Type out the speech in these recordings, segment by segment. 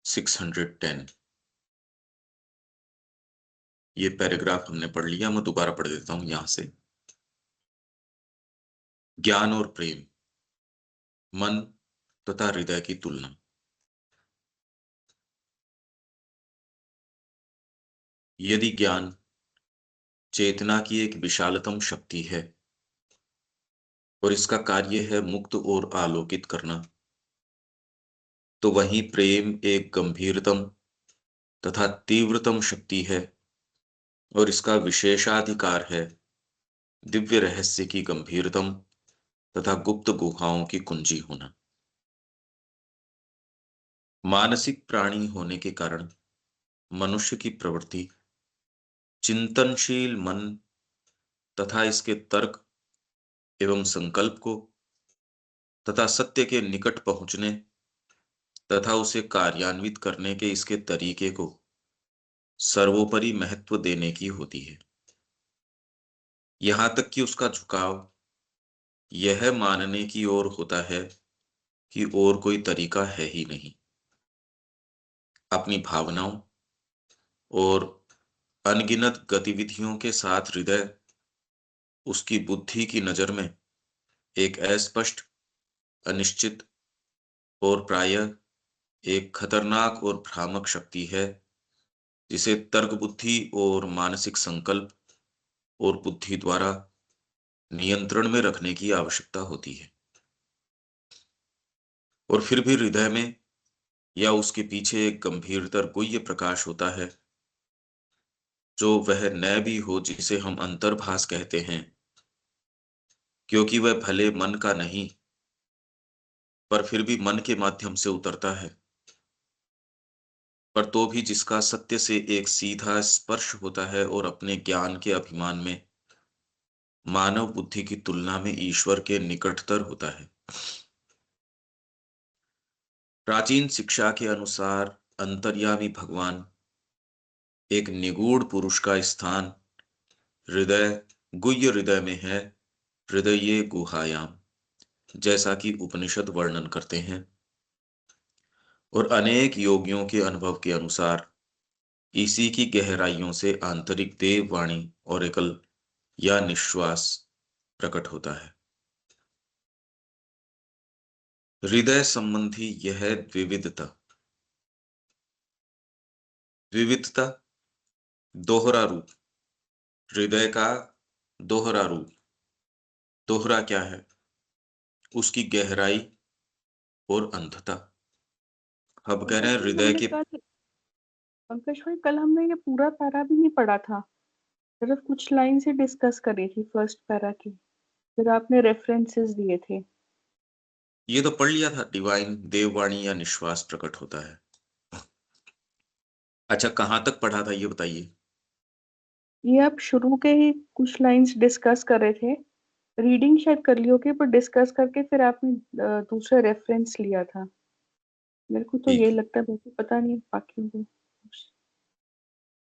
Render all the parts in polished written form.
610। ये पैराग्राफ हमने पढ़ लिया, मैं दोबारा पढ़ देता हूं यहां से। ज्ञान और प्रेम, मन तथा हृदय की तुलना। यदि ज्ञान चेतना की एक विशालतम शक्ति है और इसका कार्य है मुक्त और आलोकित करना, तो वहीं प्रेम एक गंभीरतम तथा तीव्रतम शक्ति है और इसका विशेषाधिकार है दिव्य रहस्य की गंभीरतम तथा गुप्त गुहाओं की कुंजी होना। मानसिक प्राणी होने के कारण मनुष्य की प्रवृत्ति चिंतनशील मन तथा इसके तर्क एवं संकल्प को तथा सत्य के निकट पहुंचने तथा उसे कार्यान्वित करने के इसके तरीके को सर्वोपरि महत्व देने की होती है। यहां तक कि उसका झुकाव यह मानने की ओर होता है कि और कोई तरीका है ही नहीं। अपनी भावनाओं और अनगिनत गतिविधियों के साथ हृदय उसकी बुद्धि की नजर में एक अस्पष्ट, अनिश्चित और प्रायः एक खतरनाक और भ्रामक शक्ति है, जिसे तर्क बुद्धि और मानसिक संकल्प और बुद्धि द्वारा नियंत्रण में रखने की आवश्यकता होती है। और फिर भी हृदय में या उसके पीछे एक गंभीरतर गुह्य प्रकाश होता है, जो वह न भी हो जिसे हम अंतर्भास कहते हैं, क्योंकि वह भले मन का नहीं पर फिर भी मन के माध्यम से उतरता है, पर तो भी जिसका सत्य से एक सीधा स्पर्श होता है और अपने ज्ञान के अभिमान में मानव बुद्धि की तुलना में ईश्वर के निकटतर होता है। प्राचीन शिक्षा के अनुसार अंतर्यामी भगवान एक निगूढ़ पुरुष का स्थान हृदय, गुह्य हृदय में है, हृदय गुहायाम, जैसा कि उपनिषद वर्णन करते हैं। और अनेक योगियों के अनुभव के अनुसार इसी की गहराइयों से आंतरिक देववाणी और एकल या निश्वास प्रकट होता है। हृदय संबंधी यह विविधता, विविधता दोहरा रूप, हृदय का दोहरा रूप। दोहरा क्या है? उसकी गहराई और अंधता। अब कह रहे हैं पंकज भाई हृदय हमने के। कल पंकज भाई कल हमने ये पूरा पैरा भी नहीं पढ़ा था, सिर्फ कुछ लाइन से डिस्कस करी थी फर्स्ट पैरा की, फिर आपने रेफरेंसेस दिए थे। ये तो पढ़ लिया था, डिवाइन देववाणी या निश्वास प्रकट होता है। अच्छा, कहां तक पढ़ा था ये बताइए। ये आप शुरू के ही कुछ लाइंस डिस्कस कर रहे थे, रीडिंग शायद कर ली होगी, पर डिस्कस करके फिर आपने दूसरा रेफरेंस लिया था। मेरे को तो ठीक ये है, लगता है, बाकी पता नहीं बाकी को।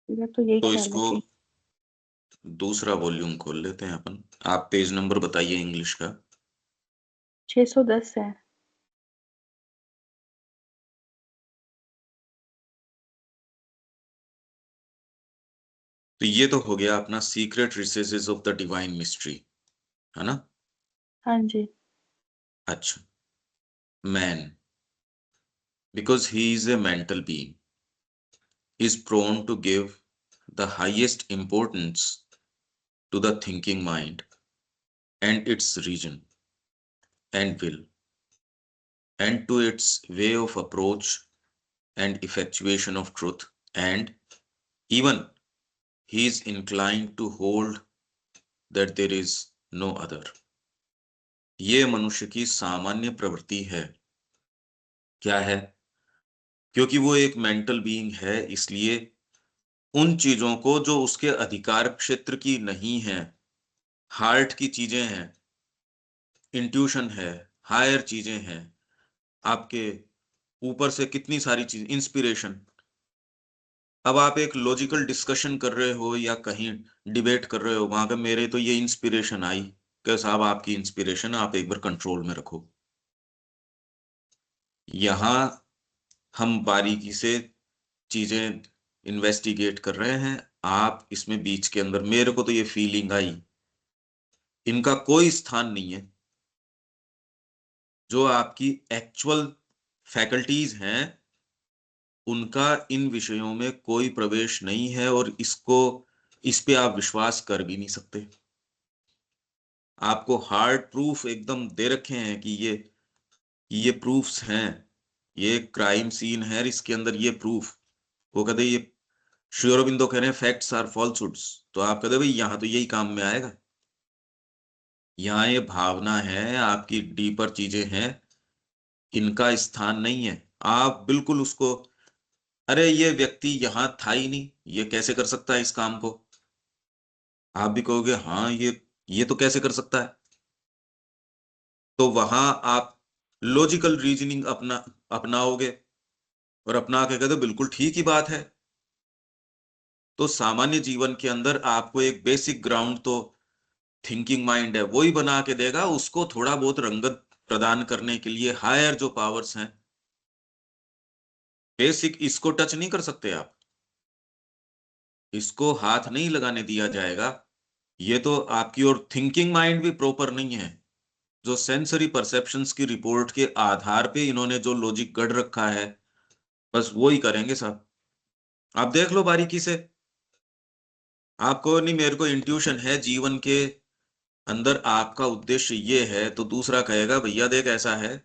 मेरा तो यही तो ख्याल है इसको कि दूसरा वॉल्यूम खोल लेते हैं अपन। आप पेज नंबर बताइए इंग्लिश का। 610 है। तो ये तो हो गया अपना secret recesses of the divine mystery, है ना। हाँ जी। अच्छा, man, because he is a mental being, is prone to give the highest importance to the thinking mind and its reason and will, and to its way of approach and effectuation of truth, and even he is inclined to hold that there is no other। ये मनुष्य की सामान्य प्रवृत्ति है। क्या है? क्योंकि वो एक मेंटल बीइंग है, इसलिए उन चीजों को जो उसके अधिकार क्षेत्र की नहीं है, हार्ट की चीजें हैं, इंट्यूशन है, हायर चीजें हैं, आपके ऊपर से कितनी सारी चीज, इंस्पिरेशन। अब आप एक लॉजिकल डिस्कशन कर रहे हो या कहीं डिबेट कर रहे हो, वहां पे मेरे तो ये इंस्पिरेशन आई कि साहब आपकी इंस्पिरेशन आप एक बार कंट्रोल में रखो। यहां हम बारीकी से चीजें इन्वेस्टिगेट कर रहे हैं, आप इसमें बीच के अंदर, मेरे को तो ये फीलिंग आई, इनका कोई स्थान नहीं है। जो आपकी एक्चुअल फैकल्टीज हैं उनका इन विषयों में कोई प्रवेश नहीं है, और इस पे आप विश्वास कर भी नहीं सकते। आपको हार्ड प्रूफ एकदम दे रखे हैं कि ये प्रूफ्स हैं, ये क्राइम सीन है, इसके अंदर ये प्रूफ। वो कहते ये श्री अरबिंदो कह रहे हैं फैक्ट्स आर फॉल्सहुड्स, तो आप कहते भाई यहां तो यही काम में आएगा। यहाँ ये भावना है, आपकी डीपर चीजें हैं, इनका स्थान नहीं है। आप बिल्कुल उसको, अरे ये व्यक्ति यहां था ही नहीं, ये कैसे कर सकता है इस काम को, आप भी कहोगे हाँ ये तो कैसे कर सकता है। तो वहां आप लॉजिकल रीजनिंग अपनाओगे, और अपना के कहते हो बिल्कुल ठीक ही बात है। तो सामान्य जीवन के अंदर आपको एक बेसिक ग्राउंड तो थिंकिंग माइंड है वो ही बना के देगा, उसको थोड़ा बहुत रंगत प्रदान करने के लिए हायर जो पावर्स हैं, बेसिक इसको टच नहीं कर सकते आप, इसको हाथ नहीं लगाने दिया जाएगा। ये तो आपकी और थिंकिंग माइंड भी प्रॉपर नहीं है। जो सेंसरी परसेप्शंस की रिपोर्ट के आधार पे इन्होंने जो लॉजिक गढ़ रखा है, बस वो ही करेंगे साहब। आप देख लो बारीकी से, आपको नहीं, मेरे को इंट्यूशन है जीवन के अंदर आपका उद्देश्य ये है, तो दूसरा कहेगा भैया देख ऐसा है,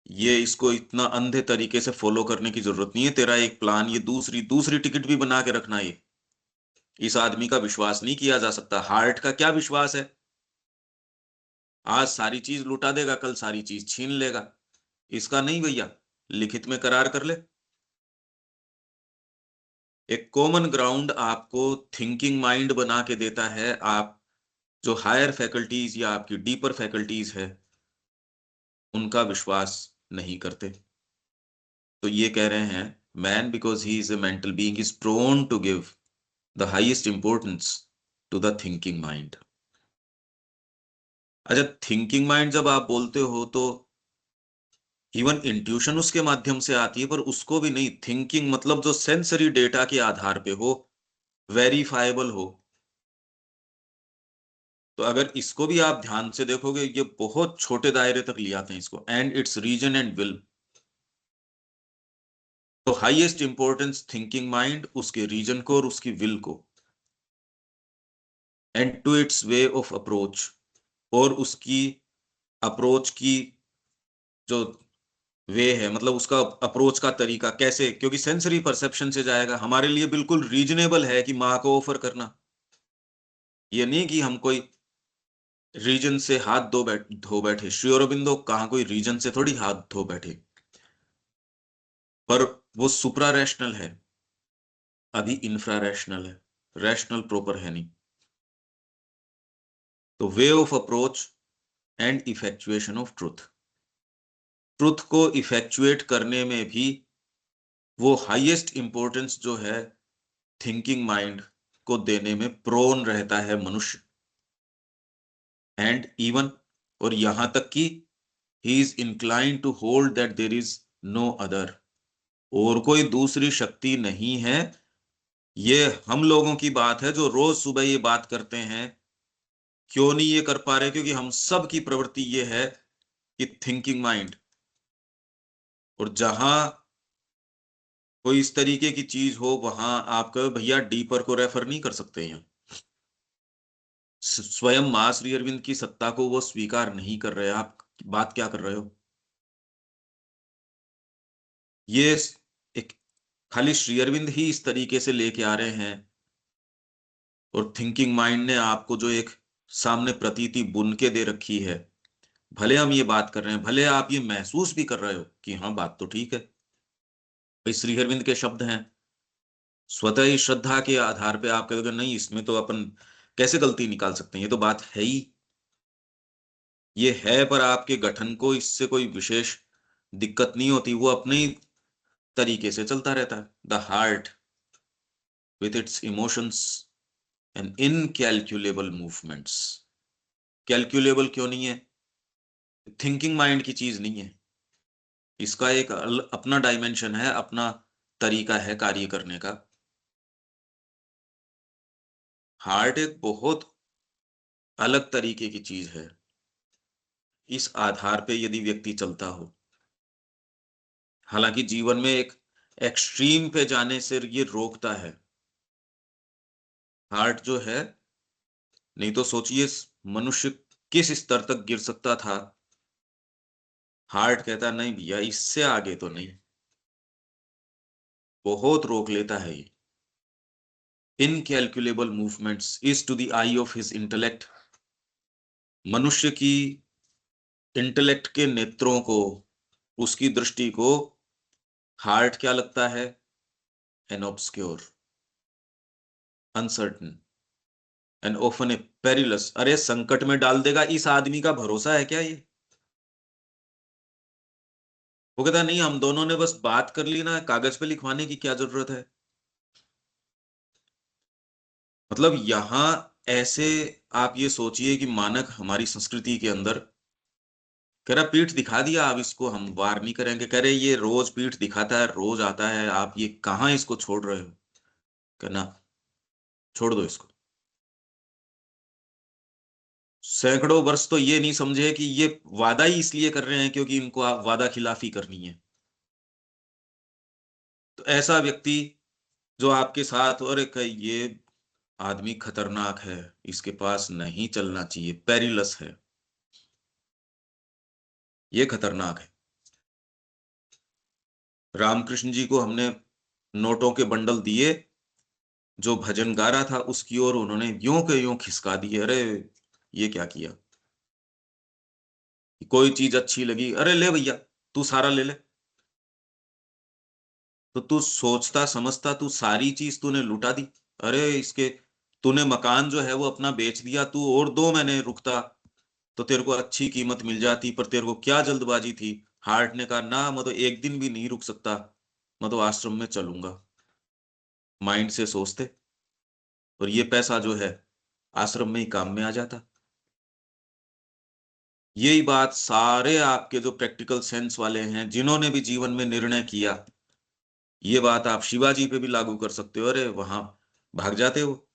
ये इसको इतना अंधे तरीके से फॉलो करने की जरूरत नहीं है, तेरा एक प्लान, ये दूसरी दूसरी टिकट भी बना के रखना। ये इस आदमी का विश्वास नहीं किया जा सकता। हार्ट का क्या विश्वास है, आज सारी चीज लुटा देगा, कल सारी चीज छीन लेगा। इसका नहीं भैया, लिखित में करार कर ले। एक कॉमन ग्राउंड आपको थिंकिंग माइंड बना के देता है। आप जो हायर फैकल्टीज या आपकी डीपर फैकल्टीज है उनका विश्वास नहीं करते। तो ये कह रहे हैं man because he is a mental being is prone to give the highest importance to the thinking mind. अच्छा, थिंकिंग माइंड जब आप बोलते हो तो इवन इंट्यूशन उसके माध्यम से आती है, पर उसको भी नहीं। थिंकिंग मतलब जो सेंसरी डेटा के आधार पे हो, वेरीफाइबल हो। तो अगर इसको भी आप ध्यान से देखोगे, ये बहुत छोटे दायरे तक ले आते हैं इसको, and its reason and will. तो हाईएस्ट इंपॉर्टेंस थिंकिंग माइंड, उसके रीजन को और उसकी विल को, and to its way of approach, और उसकी अप्रोच की जो वे है, मतलब उसका अप्रोच का तरीका कैसे, क्योंकि सेंसरी परसेप्शन से जाएगा। हमारे लिए बिल्कुल रीजनेबल है कि माँ को ऑफर करना, ये नहीं कि हम कोई रीजन से हाथ धो बैठे। श्री अरबिंदो कहाँ कोई रीजन से थोड़ी हाथ धो बैठे, पर वो सुप्रा रैशनल है, अभी इंफ्रा रैशनल है, रैशनल प्रॉपर है नहीं। तो way of approach and effectuation of truth, truth को इफेक्चुएट करने में भी वो हाईएस्ट इंपॉर्टेंस जो है थिंकिंग माइंड को देने में प्रोन रहता है मनुष्य। एंड इवन, और यहां तक कि he is inclined to hold that there is no other, और कोई दूसरी शक्ति नहीं है। ये हम लोगों की बात है जो रोज सुबह ये बात करते हैं, क्यों नहीं ये कर पा रहे, क्योंकि हम सब की प्रवृत्ति ये है कि थिंकिंग माइंड, और जहां कोई इस तरीके की चीज हो वहां आप कहो भैया डीपर को रेफर नहीं कर सकते हैं। स्वयं मां श्री अरविंद की सत्ता को वो स्वीकार नहीं कर रहे, आप बात क्या कर रहे हो। ये एक खाली श्री अरविंद ही इस तरीके से लेके आ रहे हैं, और थिंकिंग माइंड ने आपको जो एक सामने प्रतीति बुन के दे रखी है। भले हम ये बात कर रहे हैं, भले आप ये महसूस भी कर रहे हो कि हाँ बात तो ठीक है, भाई श्री अरविंद के शब्द हैं, स्वतः ही श्रद्धा के आधार पे आप कहोगे नहीं इसमें तो अपन कैसे गलती निकाल सकते हैं, ये तो बात है ही, ये है। पर आपके गठन को इससे कोई विशेष दिक्कत नहीं होती, वो अपने ही तरीके से चलता रहता है। The heart with its emotions and incalculable movements. Calculable क्यों नहीं है, थिंकिंग माइंड की चीज नहीं है। इसका एक अपना डायमेंशन है, अपना तरीका है कार्य करने का। हार्ट एक बहुत अलग तरीके की चीज है। इस आधार पे यदि व्यक्ति चलता हो, हालांकि जीवन में एक एक्सट्रीम पे जाने से ये रोकता है हार्ट जो है। नहीं तो सोचिए मनुष्य किस स्तर तक गिर सकता था। हार्ट कहता नहीं भैया, इससे आगे तो नहीं, बहुत रोक लेता है ये। Incalculable movements is to the eye of his intellect. मनुष्य की इंटेलेक्ट के नेत्रों को, उसकी दृष्टि को हार्ट क्या लगता है? An obscure, uncertain and often a perilous. अरे संकट में डाल देगा, इस आदमी का भरोसा है क्या ये? वो कहता नहीं, हम दोनों ने बस बात कर ली ना, कागज पे लिखवाने की क्या जरूरत है। मतलब यहां ऐसे आप ये सोचिए कि मानक हमारी संस्कृति के अंदर कह रहा पीठ दिखा दिया, अब इसको हम वार नहीं करेंगे। कह रहे ये रोज पीठ दिखाता है, रोज आता है, आप ये कहाँ इसको छोड़ रहे हो? कहना छोड़ दो इसको। सैकड़ों वर्ष तो ये नहीं समझे कि ये वादा ही इसलिए कर रहे हैं क्योंकि इनको आप वादा खिलाफी करनी है। तो ऐसा व्यक्ति जो आपके साथ, और एक ये आदमी खतरनाक है, इसके पास नहीं चलना चाहिए, पेरिलस है, ये खतरनाक है। रामकृष्ण जी को हमने नोटों के बंडल दिए, जो भजन गा रहा था उसकी ओर उन्होंने यूं के यूं खिसका दिए। अरे ये क्या किया? कोई चीज अच्छी लगी, अरे ले भैया तू सारा ले ले। तो तू सोचता समझता, तू सारी चीज तूने लुटा दी। अरे इसके, तूने मकान जो है वो अपना बेच दिया, तू और दो महीने रुकता तो तेरे को अच्छी कीमत मिल जाती, पर तेरे को क्या जल्दबाजी थी। हार्ट ने कहा ना, मैं तो एक दिन भी नहीं रुक सकता, मैं तो आश्रम में चलूंगा। माइंड से सोचते, और ये पैसा जो है आश्रम में ही काम में आ जाता। यही बात सारे आपके जो प्रैक्टिकल सेंस वाले हैं, जिन्होंने भी जीवन में निर्णय किया, ये बात आप शिवाजी पे भी लागू कर सकते हो। अरे वहां भाग जाते हो,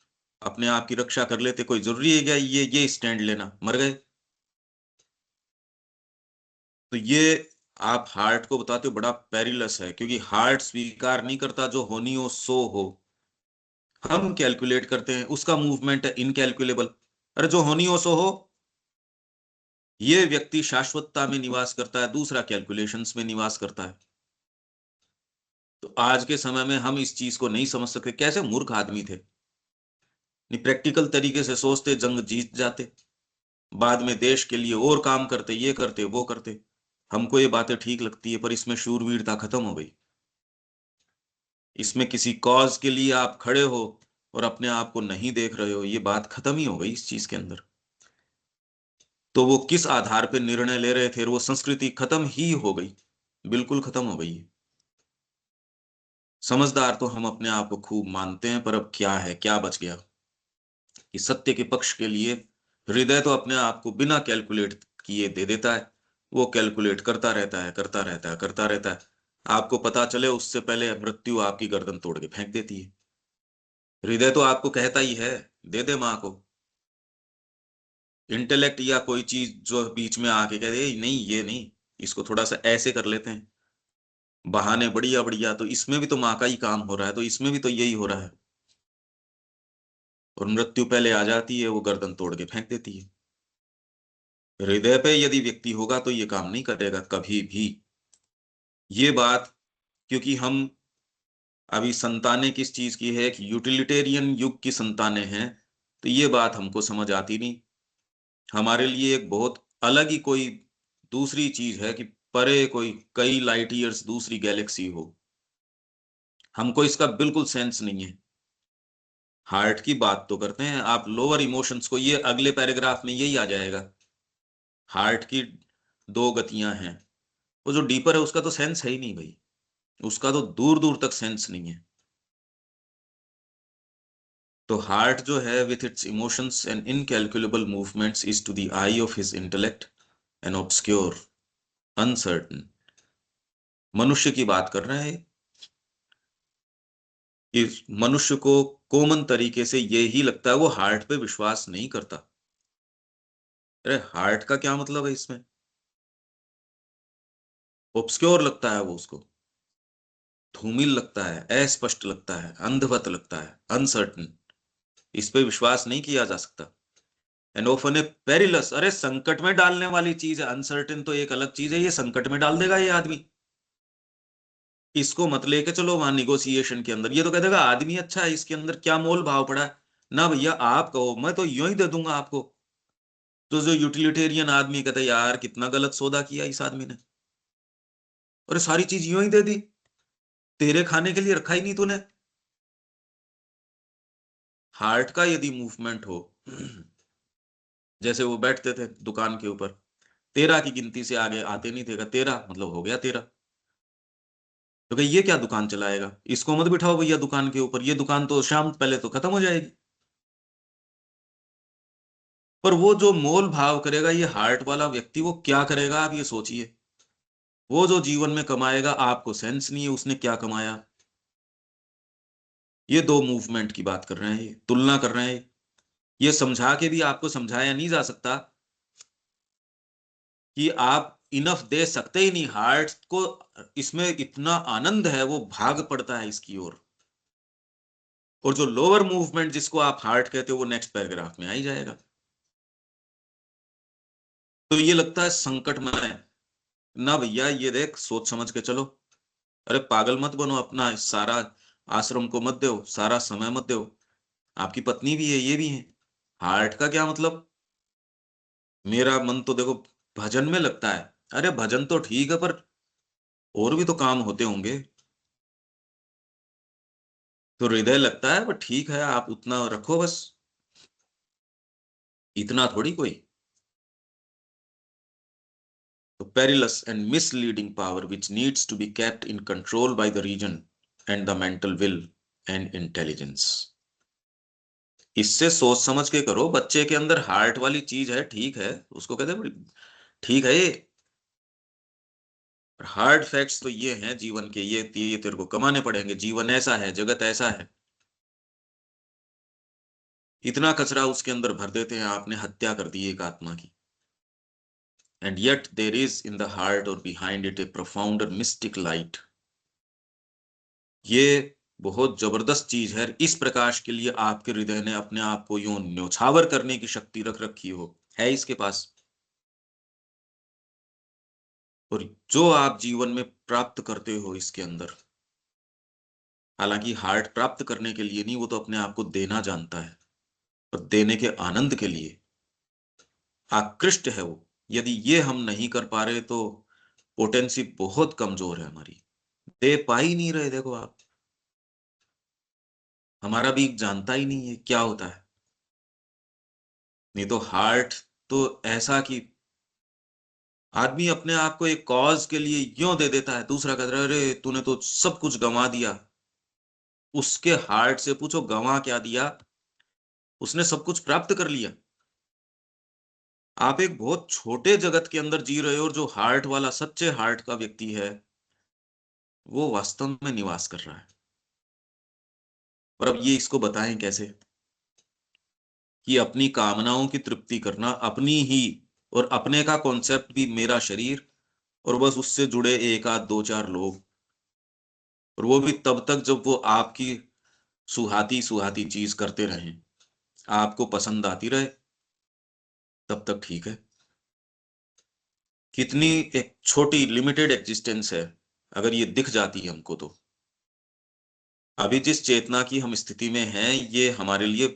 अपने आप की रक्षा कर लेते, कोई जरूरी है क्या ये स्टैंड लेना? मर गए। तो ये आप हार्ट को बताते हो बड़ा पेरिलस है, क्योंकि हार्ट स्वीकार नहीं करता जो होनी हो सो हो। हम कैलकुलेट करते हैं, उसका मूवमेंट है इनकैलकुलेबल। अरे जो होनी हो सो हो। ये व्यक्ति शाश्वतता में निवास करता है, दूसरा कैलकुलेशंस में निवास करता है। तो आज के समय में हम इस चीज को नहीं समझ सकते, कैसे मूर्ख आदमी थे। नहीं प्रैक्टिकल तरीके से सोचते, जंग जीत जाते, बाद में देश के लिए और काम करते, ये करते वो करते। हमको ये बातें ठीक लगती है, पर इसमें शूरवीरता खत्म हो गई। इसमें किसी कॉज के लिए आप खड़े हो और अपने आप को नहीं देख रहे हो, ये बात खत्म ही हो गई इस चीज के अंदर। तो वो किस आधार पे निर्णय ले रहे थे, वो संस्कृति खत्म ही हो गई, बिल्कुल खत्म हो गई है। समझदार तो हम अपने आप को खूब मानते हैं, पर अब क्या है, क्या बच गया? कि सत्य के पक्ष के लिए हृदय तो अपने आप को बिना कैलकुलेट किए दे देता है। वो कैलकुलेट करता रहता है, करता रहता है, करता रहता है। आपको पता चले उससे पहले मृत्यु आपकी गर्दन तोड़ के फेंक देती है। हृदय तो आपको कहता ही है, दे दे माँ को। इंटेलेक्ट या कोई चीज जो बीच में आके कह दे नहीं ये नहीं, इसको थोड़ा सा ऐसे कर लेते हैं, बहाने बढ़िया बढ़िया, तो इसमें भी तो माँ का ही काम हो रहा है, तो इसमें भी तो यही हो रहा है। और मृत्यु पहले आ जाती है, वो गर्दन तोड़ के फेंक देती है। हृदय पे यदि व्यक्ति होगा तो ये काम नहीं करेगा कभी भी। ये बात, क्योंकि हम अभी संतानें किस चीज की है, कि यूटिलिटेरियन युग की संतानें हैं, तो ये बात हमको समझ आती नहीं। हमारे लिए एक बहुत अलग ही कोई दूसरी चीज है कि परे कोई कई लाइट ईयर्स दूसरी गैलेक्सी हो। हमको इसका बिल्कुल सेंस नहीं है। हार्ट की बात तो करते हैं आप, लोअर इमोशंस को, ये अगले पैराग्राफ में यही आ जाएगा। हार्ट की दो गतियां हैं, वो जो डीपर है उसका तो सेंस है ही नहीं भाई, उसका तो दूर दूर तक सेंस नहीं है। तो हार्ट जो है with its emotions and incalculable movements is to the eye of his intellect an obscure, uncertain मनुष्य की बात कर रहे हैं। इस मनुष्य को कॉमन तरीके से ये ही लगता है, वो हार्ट पे विश्वास नहीं करता। अरे हार्ट का क्या मतलब है इसमें? ऑब्सक्योर लगता है वो उसको, धूमिल लगता है, अस्पष्ट लगता है, अंधवत लगता है, अनसर्टन। इस पे विश्वास नहीं किया जा सकता। एंड ऑफन ए पेरिलस, अरे संकट में डालने वाली चीज है। अनसर्टेन तो एक अलग चीज है, ये संकट में डाल देगा ये आदमी। इसको मत लेके चलो वहां निगोसिएशन के अंदर, ये तो कह देगा आदमी अच्छा है, इसके अंदर क्या मोल भाव पड़ा है। ना भैया, आप कहो मैं तो यूं ही दे दूंगा आपको। तो जो यूटिलिटेरियन आदमी कहता है यार कितना गलत सौदा किया इस आदमी ने, अरे सारी चीज यूं ही दे दी, तेरे खाने के लिए रखा ही नहीं तूने। हार्ट का यदि मूवमेंट हो, जैसे वो बैठते थे दुकान के ऊपर, 13 की गिनती से आगे आते नहीं थे, 13 मतलब हो गया 13। तो कही ये क्या दुकान चलाएगा, इसको मत बिठाओ भैया दुकान के ऊपर, ये दुकान तो शाम पहले तो खत्म हो जाएगी। पर वो जो मोल भाव करेगा ये हार्ट वाला व्यक्ति, वो क्या करेगा आप ये सोचिए। वो जो जीवन में कमाएगा, आपको सेंस नहीं है उसने क्या कमाया। ये दो मूवमेंट की बात कर रहे हैं, ये तुलना कर रहे हैं। ये समझा के भी आपको समझाया नहीं जा सकता कि आप इनफ दे सकते ही नहीं हार्ट को। इसमें इतना आनंद है, वो भाग पड़ता है इसकी ओर। और जो लोअर मूवमेंट जिसको आप हार्ट कहते हो, वो नेक्स्ट पैराग्राफ में आ ही जाएगा। तो ये लगता है संकट में है ना भैया, ये देख सोच समझ के चलो। अरे पागल मत बनो, अपना सारा आश्रम को मत दो, सारा समय मत दो। आपकी पत्नी भी है, ये भी है। हार्ट का क्या मतलब? मेरा मन तो देखो भजन में लगता है। अरे भजन तो ठीक है, पर और भी तो काम होते होंगे। तो हृदय लगता है, पर ठीक है आप उतना रखो बस, इतना थोड़ी कोई। तो perilous and misleading power which needs to be kept in control by the region and the mental will and intelligence। इससे सोच समझ के करो। बच्चे के अंदर हार्ट वाली चीज है, ठीक है, उसको कहते हैं ठीक है ये। हार्ड फैक्ट्स तो ये हैं जीवन के, ये तेरे को कमाने पड़ेंगे, जीवन ऐसा है, जगत ऐसा है। इतना कचरा उसके अंदर भर देते हैं, आपने हत्या कर दी एक आत्मा की। And yet there is in the heart और behind it a profounder mystic light. ये बहुत जबरदस्त चीज है। इस प्रकाश के लिए आपके हृदय ने अपने आप को यूं न्योछावर करने की शक्ति रख रखी हो, है इसके पास। और जो आप जीवन में प्राप्त करते हो इसके अंदर, हालांकि हार्ट प्राप्त करने के लिए नहीं, वो तो अपने आप को देना जानता है, और देने के आनंद के लिए आकृष्ट है वो। यदि ये हम नहीं कर पा रहे, तो पोटेंसी बहुत कमजोर है हमारी, दे पा ही नहीं रहे। देखो आप, हमारा भी जानता ही नहीं है क्या होता है। नहीं तो हार्ट तो ऐसा कि आदमी अपने आप को एक कॉज के लिए यूं दे देता है, दूसरा कहता है अरे तूने तो सब कुछ गंवा दिया। उसके हार्ट से पूछो गंवा क्या दिया, उसने सब कुछ प्राप्त कर लिया। आप एक बहुत छोटे जगत के अंदर जी रहे हो, और जो हार्ट वाला सच्चे हार्ट का व्यक्ति है, वो वास्तव में निवास कर रहा है। और अब ये इसको बताएं कैसे कि अपनी कामनाओं की तृप्ति करना अपनी ही, और अपने का कॉन्सेप्ट भी मेरा शरीर, और बस उससे जुड़े एक आध दो चार लोग, और वो भी तब तक जब वो आपकी सुहाती सुहाती चीज करते रहें, आपको पसंद आती रहे, तब तक ठीक है। कितनी एक छोटी लिमिटेड एग्जिस्टेंस है, अगर ये दिख जाती है हमको तो। अभी जिस चेतना की हम स्थिति में हैं, ये हमारे लिए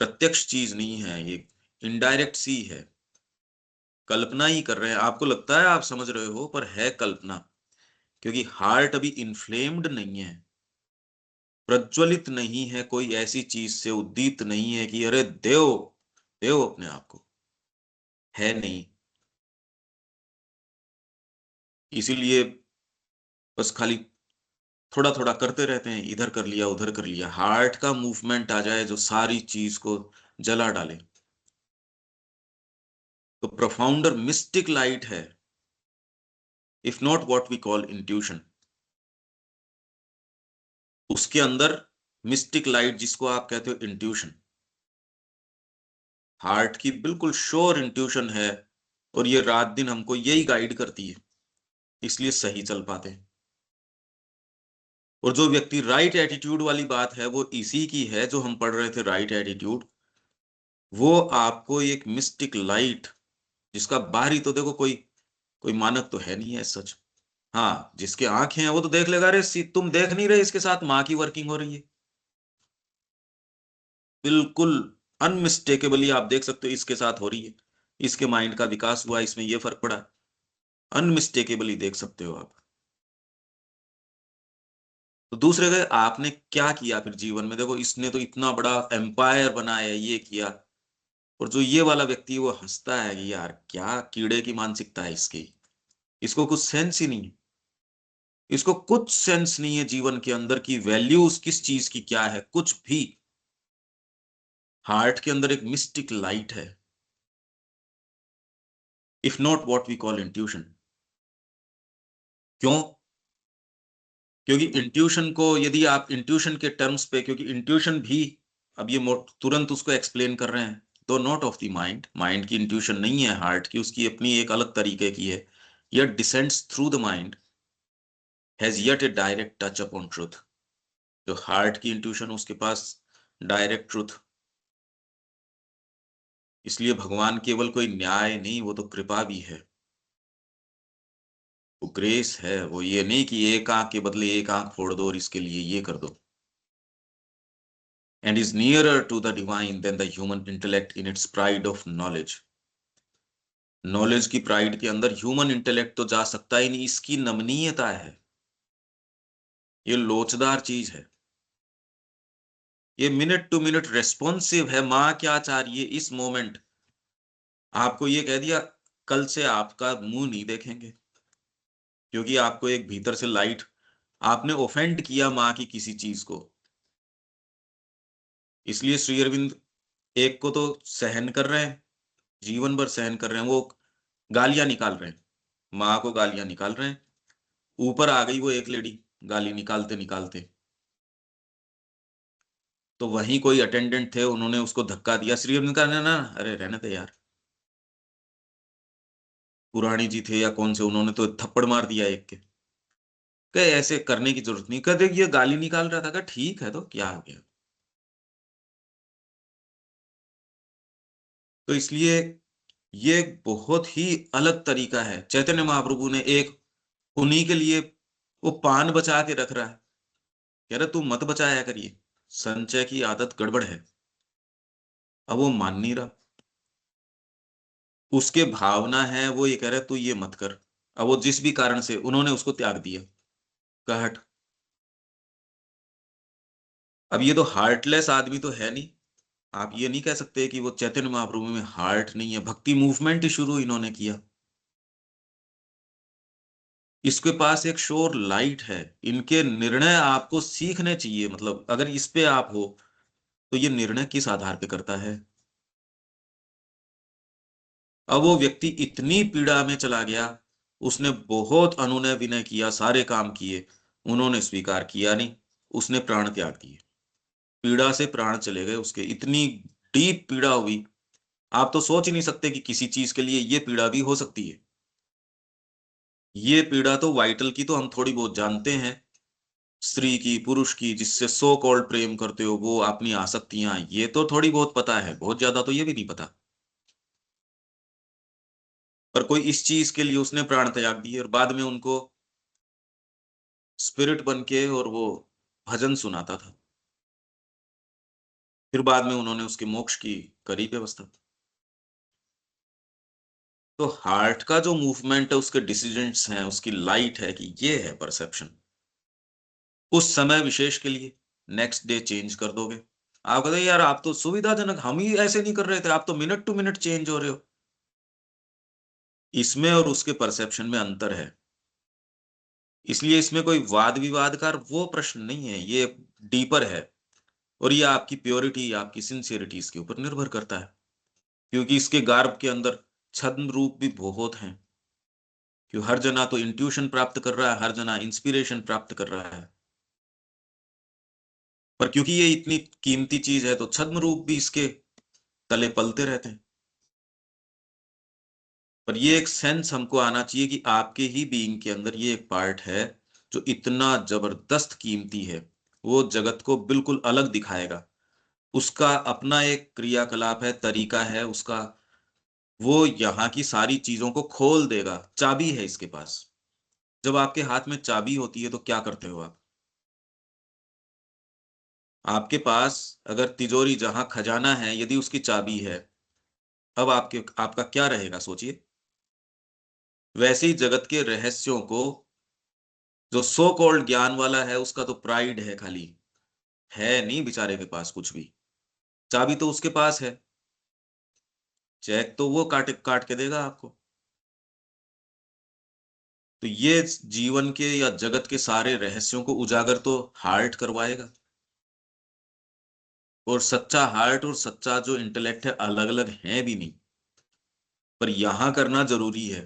प्रत्यक्ष चीज नहीं है, ये इनडायरेक्ट सी है। कल्पना ही कर रहे हैं, आपको लगता है आप समझ रहे हो, पर है कल्पना। क्योंकि हार्ट अभी इन्फ्लेम्ड नहीं है, प्रज्वलित नहीं है, कोई ऐसी चीज से उद्दीप्त नहीं है कि अरे देव देव अपने आप को, है नहीं। इसीलिए बस खाली थोड़ा थोड़ा करते रहते हैं, इधर कर लिया उधर कर लिया। हार्ट का मूवमेंट आ जाए जो सारी चीज को जला डाले, तो प्रोफाउंडर मिस्टिक लाइट है। If not what we call intuition. उसके अंदर मिस्टिक लाइट, जिसको आप कहते हो इंट्यूशन, हार्ट की बिल्कुल श्योर इंट्यूशन है, और ये रात दिन हमको यही गाइड करती है, इसलिए सही चल पाते हैं। और जो व्यक्ति राइट एटीट्यूड वाली बात है वो इसी की है, जो हम पढ़ रहे थे राइट एटीट्यूड, वो आपको एक मिस्टिक लाइट, जिसका बाहरी तो देखो कोई कोई मानक तो है नहीं है सच। हाँ, जिसके आंखें हैं वो तो देख लेगा, अरे तुम देख नहीं रहे इसके साथ माँ की वर्किंग हो रही है। बिल्कुल अनमिस्टेकेबली आप देख सकते हो इसके साथ हो रही है, इसके माइंड का विकास हुआ, इसमें ये फर्क पड़ा, अनमिस्टेकेबली देख सकते हो आप। तो दूसरे का आपने क्या किया फिर जीवन में, देखो इसने तो इतना बड़ा एम्पायर बनाया, ये किया, और जो ये वाला व्यक्ति है, वो हंसता है कि यार क्या कीड़े की मानसिकता है इसकी, इसको कुछ सेंस ही नहीं है, इसको कुछ सेंस नहीं है जीवन के अंदर की वैल्यूज किस चीज की क्या है, कुछ भी। हार्ट के अंदर एक मिस्टिक लाइट है, if not what we call intuition. क्यों? क्योंकि इंट्यूशन को यदि आप इंट्यूशन के टर्म्स पे, क्योंकि इंट्यूशन भी, अब ये तुरंत उसको एक्सप्लेन कर रहे हैं, दो not of the mind, mind की इंट्यूशन नहीं है हार्ट की, उसकी अपनी एक अलग तरीके की है, यह descends through the mind, has yet a direct touch upon truth. जो हार्ट की इंट्यूशन, उसके पास डायरेक्ट ट्रूथ। इसलिए भगवान केवल कोई न्याय नहीं, वो तो कृपा भी है, वो ग्रेस है, वो ये नहीं कि एक आंख के बदले एक आंख फोड़ दो और इसके लिए ये कर दो। And is nearer to the divine than the human intellect in its pride of knowledge। Knowledge की प्राइड के अंदर ह्यूमन इंटेलेक्ट तो जा सकता ही नहीं, इसकी नमनीयता है, ये लोचदार चीज है, ये मिनट टू मिनट रेस्पॉन्सिव है, माँ क्या चाह रही है इस मोमेंट। आपको ये कह दिया कल से आपका मुंह नहीं देखेंगे, क्योंकि आपको एक भीतर से लाइट, आपने ओफेंड किया माँ की किसी चीज को, इसलिए श्री अरविंद एक को तो सहन कर रहे हैं, जीवन भर सहन कर रहे हैं, वो गालियां निकाल रहे हैं, माँ को गालियां निकाल रहे हैं, ऊपर आ गई वो एक लेडी, गाली निकालते निकालते, तो वहीं कोई अटेंडेंट थे, उन्होंने उसको धक्का दिया, श्री अरविंद का ना, अरे रहने दे यार, पुरानी जी थे या कौन से, उन्होंने तो थप्पड़ मार दिया एक के, कहे ऐसे करने की जरूरत नहीं, कहते ये गाली निकाल रहा था, कहा ठीक है तो क्या हो गया। तो इसलिए ये एक बहुत ही अलग तरीका है, चैतन्य महाप्रभु ने एक उन्हीं के लिए वो पान बचा के रख रहा है, कह रहे तू मत बचाया करिए, संचय की आदत गड़बड़ है। अब वो मान नहीं रहा, उसके भावना है, वो ये कह रहे तू ये मत कर, अब वो जिस भी कारण से उन्होंने उसको त्याग दिया, कहा हट। अब ये तो हार्टलेस आदमी तो है नहीं, आप ये नहीं कह सकते कि वो चैतन्य महाप्रभु में हार्ट नहीं है, भक्ति मूवमेंट ही शुरू इन्होंने किया, इसके पास एक श्योर लाइट है, इनके निर्णय आपको सीखने चाहिए, मतलब अगर इस पे आप हो तो ये निर्णय किस आधार पे करता है। अब वो व्यक्ति इतनी पीड़ा में चला गया, उसने बहुत अनुनय विनय किया, सारे काम किए, उन्होंने स्वीकार किया नहीं, उसने प्राण त्याग दिए, पीड़ा से प्राण चले गए उसके, इतनी डीप पीड़ा हुई, आप तो सोच ही नहीं सकते कि किसी चीज के लिए ये पीड़ा भी हो सकती है। ये पीड़ा तो वाइटल की तो हम थोड़ी बहुत जानते हैं, स्त्री की, पुरुष की, जिससे सो कॉल्ड प्रेम करते हो, वो अपनी आसक्तियां, ये तो थोड़ी बहुत पता है, बहुत ज्यादा तो ये भी नहीं पता। पर कोई इस चीज के लिए उसने प्राण त्याग दिए, और बाद में उनको स्पिरिट बन के और वो भजन सुनाता था, फिर बाद में उन्होंने उसके मोक्ष की करी व्यवस्था। तो हार्ट का जो मूवमेंट है, उसके डिसीजंस हैं, उसकी लाइट है कि ये है परसेप्शन, उस समय विशेष के लिए, नेक्स्ट डे चेंज कर दोगे। आप कहते यार आप तो सुविधाजनक, हम ही ऐसे नहीं कर रहे थे, आप तो मिनट टू मिनट चेंज हो रहे हो। इसमें और उसके परसेप्शन में अंतर है, इसलिए इसमें कोई वाद विवाद का वो प्रश्न नहीं है, ये डीपर है, और ये आपकी प्योरिटी, आपकी सिंसियरिटी इसके ऊपर निर्भर करता है, क्योंकि इसके गर्भ के अंदर छद्म रूप भी बहुत हैं, क्यों? हर जना तो इंट्यूशन प्राप्त कर रहा है, हर जना इंस्पिरेशन प्राप्त कर रहा है, पर क्योंकि ये इतनी कीमती चीज है तो छद्म रूप भी इसके तले पलते रहते हैं। पर ये एक सेंस हमको आना चाहिए कि आपके ही बीइंग के अंदर ये एक पार्ट है जो इतना जबरदस्त कीमती है, वो जगत को बिल्कुल अलग दिखाएगा। उसका अपना एक क्रियाकलाप है, तरीका है उसका, वो यहाँ की सारी चीजों को खोल देगा। चाबी है इसके पास। जब आपके हाथ में चाबी होती है तो क्या करते हो आप? आपके पास अगर तिजोरी जहां खजाना है, यदि उसकी चाबी है, अब आपका क्या रहेगा सोचिए। वैसे ही जगत के रहस्यों को, जो सो कॉल्ड ज्ञान वाला है, उसका तो प्राइड है खाली, है नहीं बेचारे के पास कुछ भी। चाबी तो उसके पास है, चेक तो वो काट के देगा आपको। तो ये जीवन के या जगत के सारे रहस्यों को उजागर तो हार्ट करवाएगा। और सच्चा हार्ट और सच्चा जो इंटेलेक्ट है अलग अलग है भी नहीं, पर यहां करना जरूरी है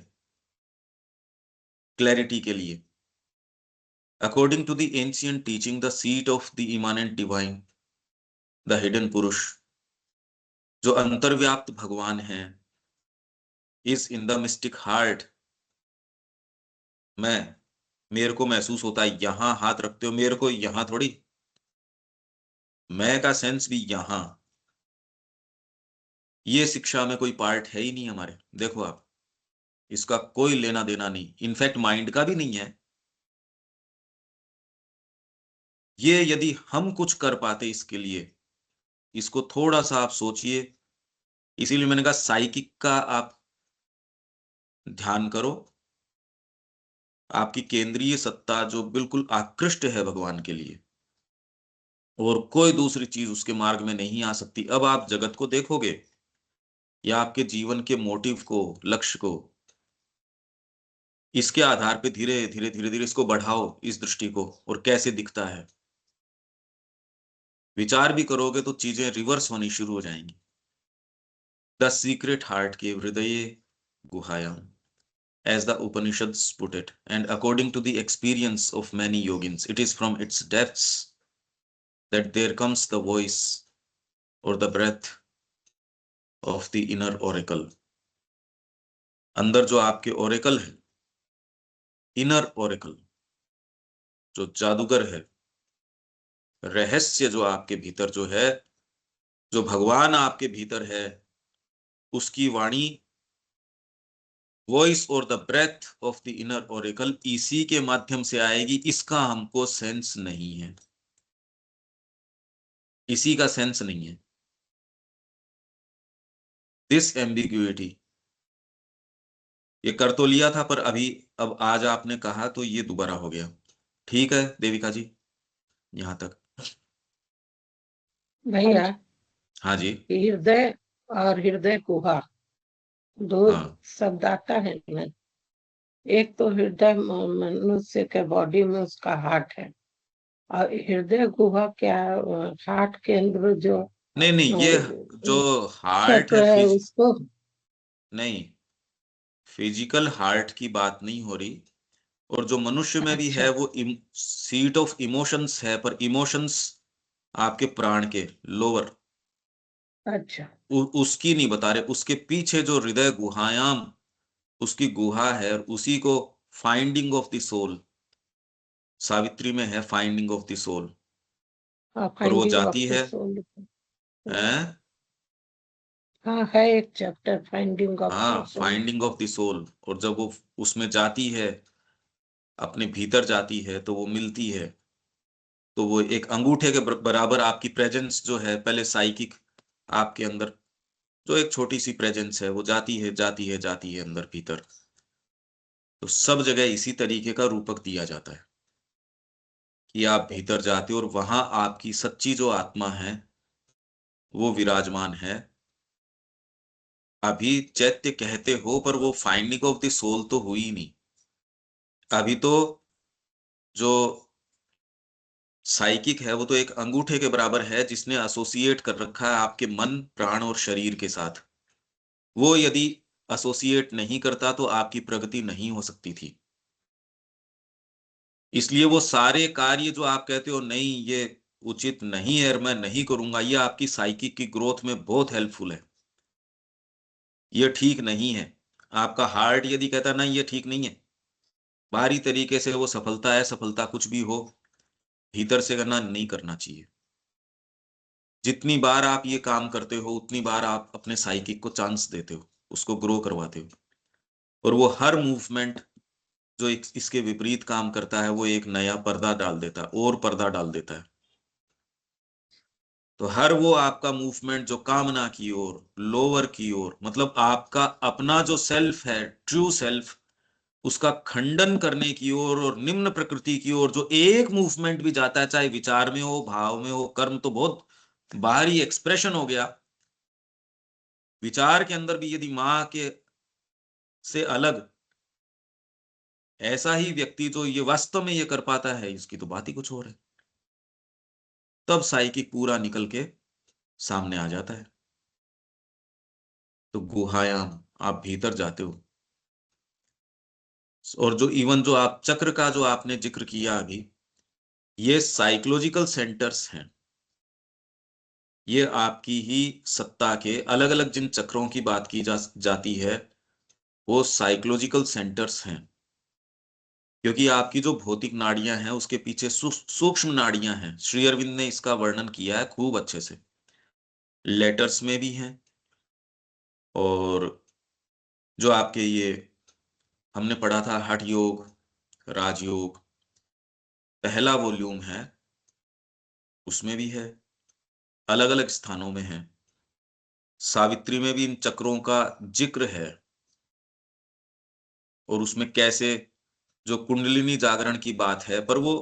क्लैरिटी के लिए। According to the ancient teaching, the seat of the immanent divine, the hidden Purusha, जो अंतर्व्याप्त भगवान है, is in the mystic heart. मैं, मेरे को महसूस होता है यहां हाथ रखते हो, मेरे को यहां थोड़ी, मैं का सेंस भी यहां। ये शिक्षा में कोई पार्ट है ही नहीं हमारे, देखो आप, इसका कोई लेना देना नहीं, इनफैक्ट माइंड का भी नहीं है। ये यदि हम कुछ कर पाते इसके लिए, इसको थोड़ा सा आप सोचिए। इसीलिए मैंने कहा साइकिक का आप ध्यान करो। आपकी केंद्रीय सत्ता जो बिल्कुल आकृष्ट है भगवान के लिए, और कोई दूसरी चीज उसके मार्ग में नहीं आ सकती। अब आप जगत को देखोगे या आपके जीवन के मोटिव को, लक्ष्य को, इसके आधार पे धीरे धीरे धीरे धीरे इसको बढ़ाओ, इस दृष्टि को, और कैसे दिखता है विचार भी करोगे तो चीजें रिवर्स होनी शुरू हो जाएंगी। द सीक्रेट हार्ट के हृदय गुहायाम, as the Upanishads put it, and according to the experience of many yogins, it is from its depths that there comes the voice or the breath of the inner oracle. अंदर जो आपके Oracle है, inner Oracle, जो जादूगर है, रहस्य जो आपके भीतर जो है, जो भगवान आपके भीतर है, उसकी वाणी, वॉइस और the breath of the inner oracle इसी के माध्यम से आएगी। इसका हमको सेंस नहीं है, इसी का सेंस नहीं है। दिस एम्बिग्यूटी, ये कर तो लिया था पर अभी, अब आज आपने कहा तो ये दोबारा हो गया। ठीक है देविका जी, यहां तक। भैया, हाँ जी। हृदय और हृदय गुहा दो हाँ शब्द आता है ना। एक तो हृदय मनुष्य के बॉडी में उसका हार्ट है, और हृदय गुहा क्या, हार्ट के अंदर जो नहीं नहीं, ये जो हार्ट चक्र है है उसको। नहीं, फिजिकल हार्ट की बात नहीं हो रही। और जो मनुष्य में भी अच्छा है वो सीट ऑफ इमोशंस है, पर इमोशंस आपके प्राण के लोअर, अच्छा उसकी नहीं बता रहे। उसके पीछे जो हृदय गुहायाम, उसकी गुहा है, और उसी को finding of the soul, Savitri में है फाइंडिंग ऑफ द सोल, और वो फाइंडिंग ऑफ जाती द है, सोल। हैं? हाँ है एक चैप्टर फाइंडिंग ऑफ द हाँ, soul. Finding of the soul. और जब वो उसमें जाती है, अपने भीतर जाती है, तो वो मिलती है, तो वो एक अंगूठे के बराबर आपकी प्रेजेंस जो है, पहले साइकिक आपके अंदर जो एक छोटी सी प्रेजेंस है, वो जाती है जाती है जाती है अंदर भीतर। तो सब जगह इसी तरीके का रूपक दिया जाता है कि आप भीतर जाते हो और वहां आपकी सच्ची जो आत्मा है वो विराजमान है। अभी चैत्य कहते हो, पर वो फाइंडिंग ऑफ द सोल तो हुई नहीं अभी तो। जो साइकिक है वो तो एक अंगूठे के बराबर है, जिसने एसोसिएट कर रखा है आपके मन, प्राण और शरीर के साथ। वो यदि एसोसिएट नहीं करता तो आपकी प्रगति नहीं हो सकती थी। इसलिए वो सारे कार्य जो आप कहते हो नहीं ये उचित नहीं है और मैं नहीं करूंगा, ये आपकी साइकिक की ग्रोथ में बहुत हेल्पफुल है। ये ठीक नहीं है। आपका हार्ट यदि कहता नहीं ये ठीक नहीं है, बाहरी तरीके से वो सफलता है, सफलता कुछ भी हो, भीतर से करना नहीं करना चाहिए। जितनी बार आप ये काम करते हो उतनी बार आप अपने साइकिक को चांस देते हो, उसको ग्रो करवाते हो, और वो हर मूवमेंट जो इसके विपरीत काम करता है वो एक नया पर्दा डाल देता है, और पर्दा डाल देता है। तो हर वो आपका मूवमेंट जो कामना की ओर, लोअर की ओर, मतलब आपका अपना जो सेल्फ है, ट्रू सेल्फ, उसका खंडन करने की ओर और निम्न प्रकृति की ओर जो एक मूवमेंट भी जाता है, चाहे विचार में हो, भाव में हो, कर्म तो बहुत बाहरी एक्सप्रेशन हो गया, विचार के अंदर भी यदि मां के से अलग ऐसा ही व्यक्ति जो ये वास्तव में ये कर पाता है, इसकी तो बात ही कुछ और है। तब साइकिक पूरा निकल के सामने आ जाता है। तो गुहायाम आप भीतर जाते हो, और जो इवन जो आप चक्र का जो आपने जिक्र किया अभी, ये साइकोलॉजिकल सेंटर्स हैं। ये आपकी ही सत्ता के अलग अलग जिन चक्रों की बात की जाती है वो साइकोलॉजिकल सेंटर्स हैं, क्योंकि आपकी जो भौतिक नाड़ियां हैं उसके पीछे सूक्ष्म नाड़ियां हैं। श्री अरविंद ने इसका वर्णन किया है खूब अच्छे से, लेटर्स में भी हैं, और जो आपके ये हमने पढ़ा था हठ योग, राजयोग, पहला वॉल्यूम है, उसमें भी है, अलग अलग स्थानों में है। सावित्री में भी इन चक्रों का जिक्र है, और उसमें कैसे जो कुंडलिनी जागरण की बात है, पर वो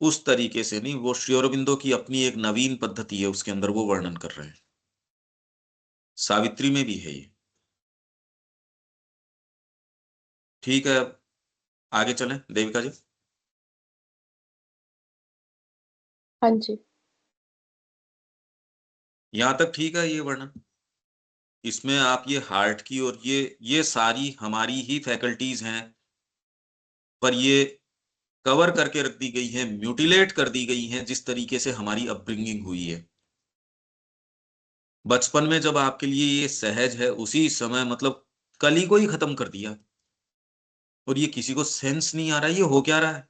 उस तरीके से नहीं, वो श्री अरबिंदो की अपनी एक नवीन पद्धति है, उसके अंदर वो वर्णन कर रहे हैं। सावित्री में भी है ये। ठीक है, अब आगे चलें देविका जी। हाँ जी। यहां तक ठीक है ये वर्णन। इसमें आप ये हार्ट की और ये सारी हमारी ही फैकल्टीज हैं, पर ये कवर करके रख दी गई है, म्यूटिलेट कर दी गई है जिस तरीके से हमारी अपब्रिंगिंग हुई है। बचपन में जब आपके लिए ये सहज है, उसी समय मतलब कली को ही खत्म कर दिया, और ये किसी को सेंस नहीं आ रहा है ये हो क्या रहा है।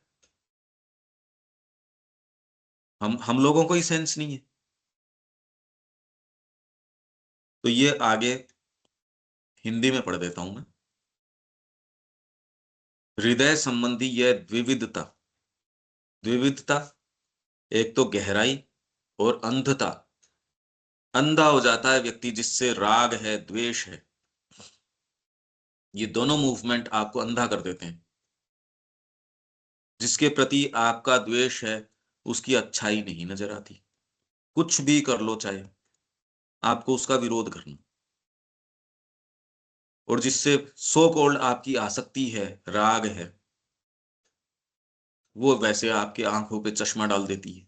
हम लोगों को ही सेंस नहीं है। तो ये आगे हिंदी में पढ़ देता हूं मैं। हृदय संबंधी यह द्विविधता, द्विविधता एक तो गहराई और अंधता, अंधा हो जाता है व्यक्ति जिससे राग है, द्वेष है, ये दोनों मूवमेंट आपको अंधा कर देते हैं। जिसके प्रति आपका द्वेष है उसकी अच्छाई नहीं नजर आती, कुछ भी कर लो चाहे, आपको उसका विरोध करना। और जिससे सो कॉल्ड आपकी आसक्ति है, राग है, वो वैसे आपके आंखों पे चश्मा डाल देती है।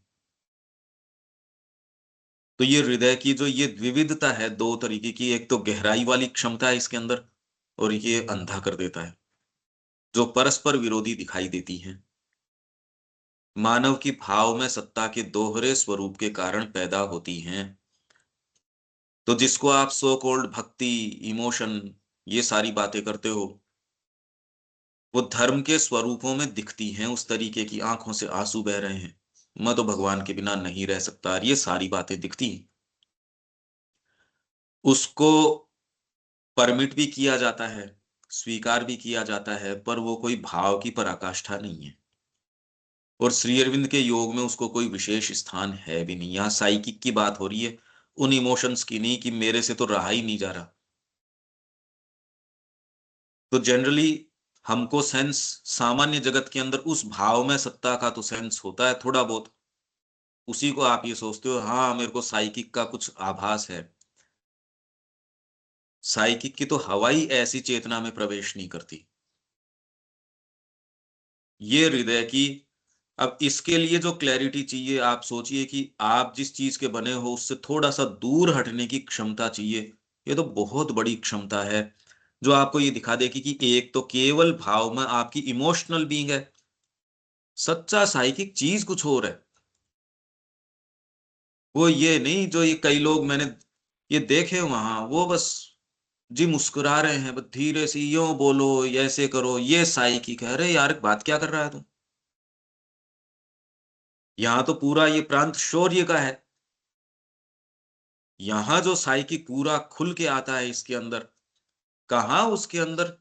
तो ये हृदय की जो ये विविधता है दो तरीके की, एक तो गहराई वाली क्षमता है इसके अंदर, और ये अंधा कर देता है, जो परस्पर विरोधी दिखाई देती हैं। मानव की भाव में सत्ता के दोहरे स्वरूप के कारण पैदा होती हैं। तो जिसको आप सो कॉल्ड भक्ति, इमोशन, ये सारी बातें करते हो, वो धर्म के स्वरूपों में दिखती हैं। उस तरीके की आंखों से आंसू बह रहे हैं, मैं तो भगवान के बिना नहीं रह सकता, ये सारी बातें दिखती हैं। उसको परमिट भी किया जाता है, स्वीकार भी किया जाता है, पर वो कोई भाव की पराकाष्ठा नहीं है, और श्री अरविंद के योग में उसको कोई विशेष स्थान है भी नहीं। यहाँ साइकिक की बात हो रही है, उन इमोशंस की नहीं कि मेरे से तो रहा ही नहीं जा रहा। तो जनरली हमको सेंस सामान्य जगत के अंदर उस भाव में सत्ता का तो सेंस होता है थोड़ा बहुत, उसी को आप ये सोचते हो हाँ मेरे को साइकिक का कुछ आभास है। साइकिक की तो हवा ही ऐसी चेतना में प्रवेश नहीं करती। ये हृदय की, अब इसके लिए जो क्लैरिटी चाहिए, आप सोचिए कि आप जिस चीज के बने हो उससे थोड़ा सा दूर हटने की क्षमता चाहिए। ये तो बहुत बड़ी क्षमता है। जो आपको ये दिखा दे कि एक तो केवल भाव में आपकी इमोशनल बीइंग है। सच्चा साइकिक चीज कुछ और है। वो ये नहीं जो ये कई लोग मैंने ये देखे वहां, वो बस जी मुस्कुरा रहे हैं, बस धीरे से यो बोलो, ऐसे करो, ये साइकिक है। अरे यार बात क्या कर रहा है तू? यहाँ तो पूरा ये प्रांत शौर्य का है। यहाँ जो साइकिक पूरा खुल के आता है इसके अंदर, कहाँ उसके अंदर,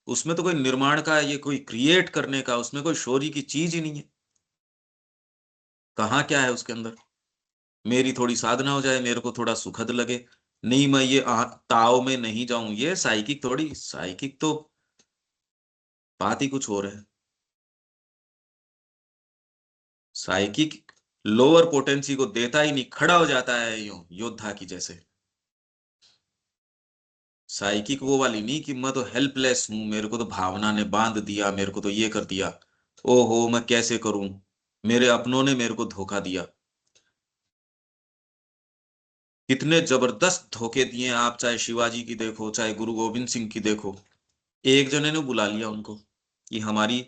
उसमें तो कोई निर्माण का, ये कोई क्रिएट करने का, उसमें कोई शौर्य की चीज ही नहीं है। कहाँ क्या है उसके अंदर? मेरी थोड़ी साधना हो जाए, मेरे को थोड़ा सुखद लगे, नहीं मैं ये ताव में नहीं जाऊं, ये साइकिक थोड़ी, साइकिक तो बात ही कुछ और है। साइकिक लोअर पोटेंसी को देता ही नहीं, खड़ा हो जाता है यूं योद्धा की जैसे। साइकिक वो वाली नहीं कि मैं तो हेल्पलेस हूं, मेरे को तो भावना ने बांध दिया, मेरे को तो ये कर दिया, ओहो मैं कैसे करूं, मेरे अपनों ने मेरे को धोखा दिया। कितने जबरदस्त धोखे दिए आप, चाहे शिवाजी की देखो, चाहे गुरु गोविंद सिंह की देखो। एक जने ने बुला लिया उनको कि हमारी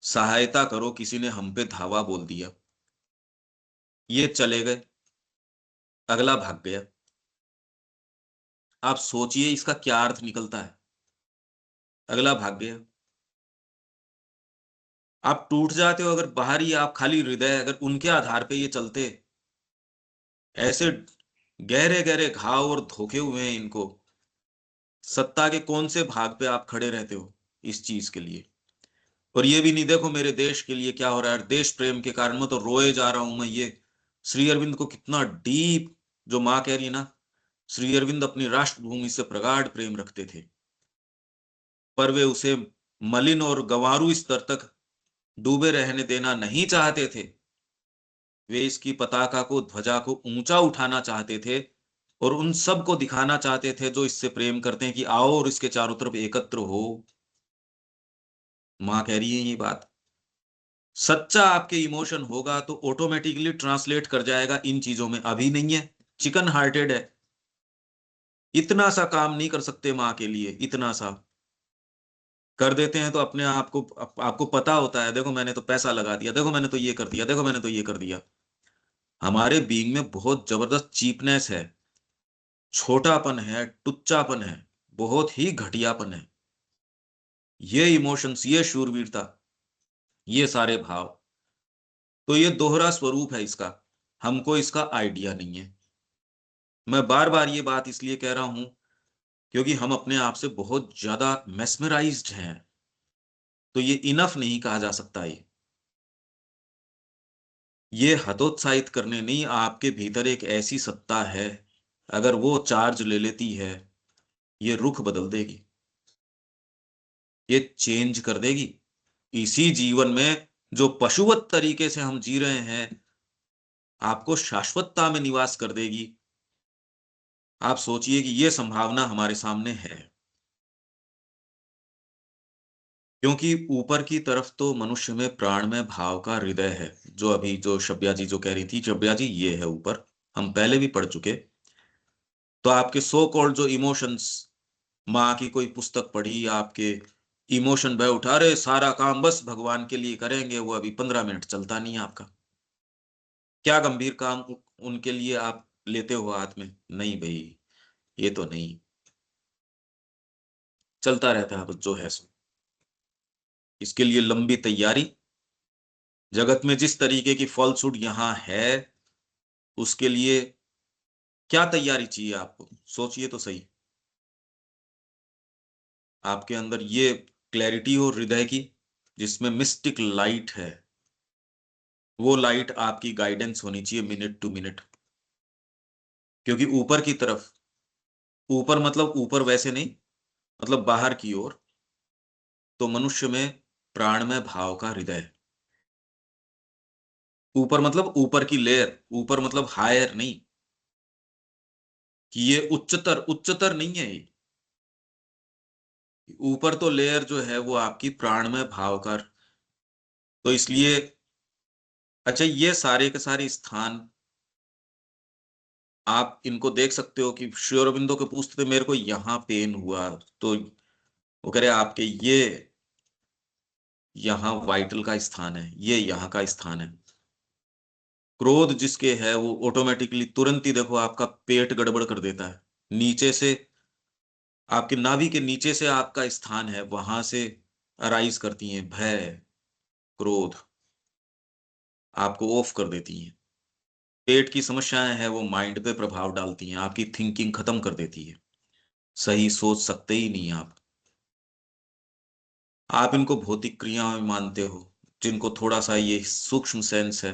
सहायता करो, किसी ने हम पे धावा बोल दिया, ये चले गए, अगला भाग गया। आप सोचिए इसका क्या अर्थ निकलता है। अगला भाग गया। आप टूट जाते हो अगर बाहरी, आप खाली हृदय, अगर उनके आधार पे ये चलते, ऐसे गहरे गहरे घाव और धोखे हुए हैं इनको, सत्ता के कौन से भाग पे आप खड़े रहते हो इस चीज के लिए? और ये भी नहीं देखो मेरे देश के लिए क्या हो रहा है, देश प्रेम के कारण मैं तो रोए जा रहा हूं मैं। ये श्री अरविंद को कितना डीप, जो माँ कह रही है ना, श्री अरविंद अपनी राष्ट्रभूमि से प्रगाढ़ प्रेम रखते थे, पर वे उसे मलिन और गंवारू स्तर तक डूबे रहने देना नहीं चाहते थे। वे इसकी पताका को, ध्वजा को ऊंचा उठाना चाहते थे, और उन सब को दिखाना चाहते थे जो इससे प्रेम करते हैं कि आओ और इसके चारों तरफ एकत्र हो। माँ कह रही है ये बात। सच्चा आपके इमोशन होगा तो ऑटोमेटिकली ट्रांसलेट कर जाएगा इन चीजों में। अभी नहीं है, चिकन हार्टेड है, इतना सा काम नहीं कर सकते माँ के लिए, इतना सा कर देते हैं तो अपने आप को, आपको पता होता है, देखो मैंने तो पैसा लगा दिया, देखो मैंने तो ये कर दिया, देखो मैंने तो ये कर दिया। हमारे बीइंग में बहुत जबरदस्त चीपनेस है, छोटापन है, टुच्चापन है, बहुत ही घटियापन है। ये इमोशंस, ये शूरवीरता, ये सारे भाव, तो ये दोहरा स्वरूप है इसका, हमको इसका आइडिया नहीं है। मैं बार बार ये बात इसलिए कह रहा हूं क्योंकि हम अपने आप से बहुत ज्यादा मेस्मराइज्ड हैं, तो ये इनफ नहीं कहा जा सकता। ये हतोत्साहित करने नहीं, आपके भीतर एक ऐसी सत्ता है, अगर वो चार्ज ले लेती है, ये रुख बदल देगी, ये चेंज कर देगी। इसी जीवन में जो पशुवत तरीके से हम जी रहे हैं, आपको शाश्वतता में निवास कर देगी। आप सोचिए कि ये संभावना हमारे सामने है, क्योंकि ऊपर की तरफ तो मनुष्य में प्राण में भाव का हृदय है, जो अभी जो शब्या जी जो कह रही थी, शब्या जी ये है ऊपर, हम पहले भी पढ़ चुके। तो आपके सो कॉल्ड जो इमोशंस, माँ की कोई पुस्तक पढ़ी, आपके इमोशन बह उठा रहे, सारा काम बस भगवान के लिए करेंगे, वो अभी 15 मिनट चलता नहीं है आपका। क्या गंभीर काम उनके लिए आप लेते हो हाथ में? नहीं भाई, ये तो नहीं, चलता रहता है बस जो है सो। इसके लिए लंबी तैयारी, जगत में जिस तरीके की फॉल्सूट यहाँ है, उसके लिए क्या तैयारी चाहिए आपको, सोचिए तो सही। आपके अंदर ये क्लैरिटी हो हृदय की, जिसमें मिस्टिक लाइट है, वो लाइट आपकी गाइडेंस होनी चाहिए मिनट टू मिनट। क्योंकि ऊपर की तरफ, ऊपर मतलब ऊपर वैसे नहीं, मतलब बाहर की ओर, तो मनुष्य में प्राण में भाव का हृदय। ऊपर मतलब ऊपर की लेयर, ऊपर मतलब हायर नहीं, कि ये उच्चतर, उच्चतर नहीं है ये। ऊपर तो लेयर जो है वो आपकी प्राण में भाव का। तो इसलिए, अच्छा ये सारे के सारे स्थान आप इनको देख सकते हो कि श्री अरबिंदो के पूछते थे मेरे को यहाँ पेन हुआ, तो वो कह रहे आपके ये यहाँ वाइटल का स्थान है, ये यहाँ का स्थान है। क्रोध जिसके है वो ऑटोमेटिकली तुरंत ही देखो आपका पेट गड़बड़ कर देता है, नीचे से आपके नाभि के नीचे से आपका स्थान है, वहां से अराइज करती हैं भय, क्रोध, आपको ऑफ कर देती हैं। पेट की समस्याएं हैं वो माइंड पे प्रभाव डालती हैं, आपकी थिंकिंग खत्म कर देती है, सही सोच सकते ही नहीं आप इनको भौतिक क्रियाओं में मानते हो। जिनको थोड़ा सा ये सूक्ष्म सेंस है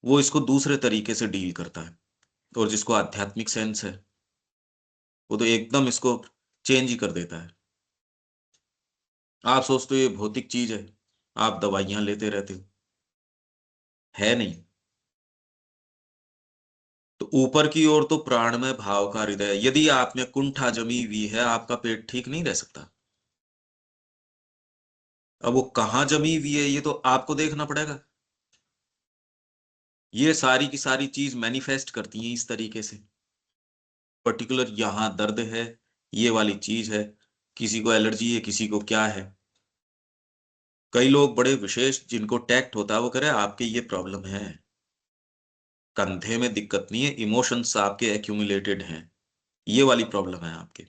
वो इसको दूसरे तरीके से डील करता है, और जिसको आध्यात्मिक सेंस है वो तो एकदम इसको चेंज ही कर देता है। आप सोचते हो ये भौतिक चीज है, आप दवाइयां लेते रहते हो, है नहीं। तो ऊपर की ओर तो प्राणमय भाव का हृदय, यदि आप में कुंठा जमी हुई है आपका पेट ठीक नहीं रह सकता। अब वो कहाँ जमी हुई है ये तो आपको देखना पड़ेगा। ये सारी की सारी चीज मैनिफेस्ट करती हैं इस तरीके से, पर्टिकुलर यहां दर्द है, ये वाली चीज है, किसी को एलर्जी है, किसी को क्या है। कई लोग बड़े विशेष जिनको टैक्ट होता है वो कह रहे हैं आपके ये प्रॉब्लम है, कंधे में दिक्कत नहीं है, इमोशंस आपके एक्यूमुलेटेड हैं, ये वाली प्रॉब्लम है आपके।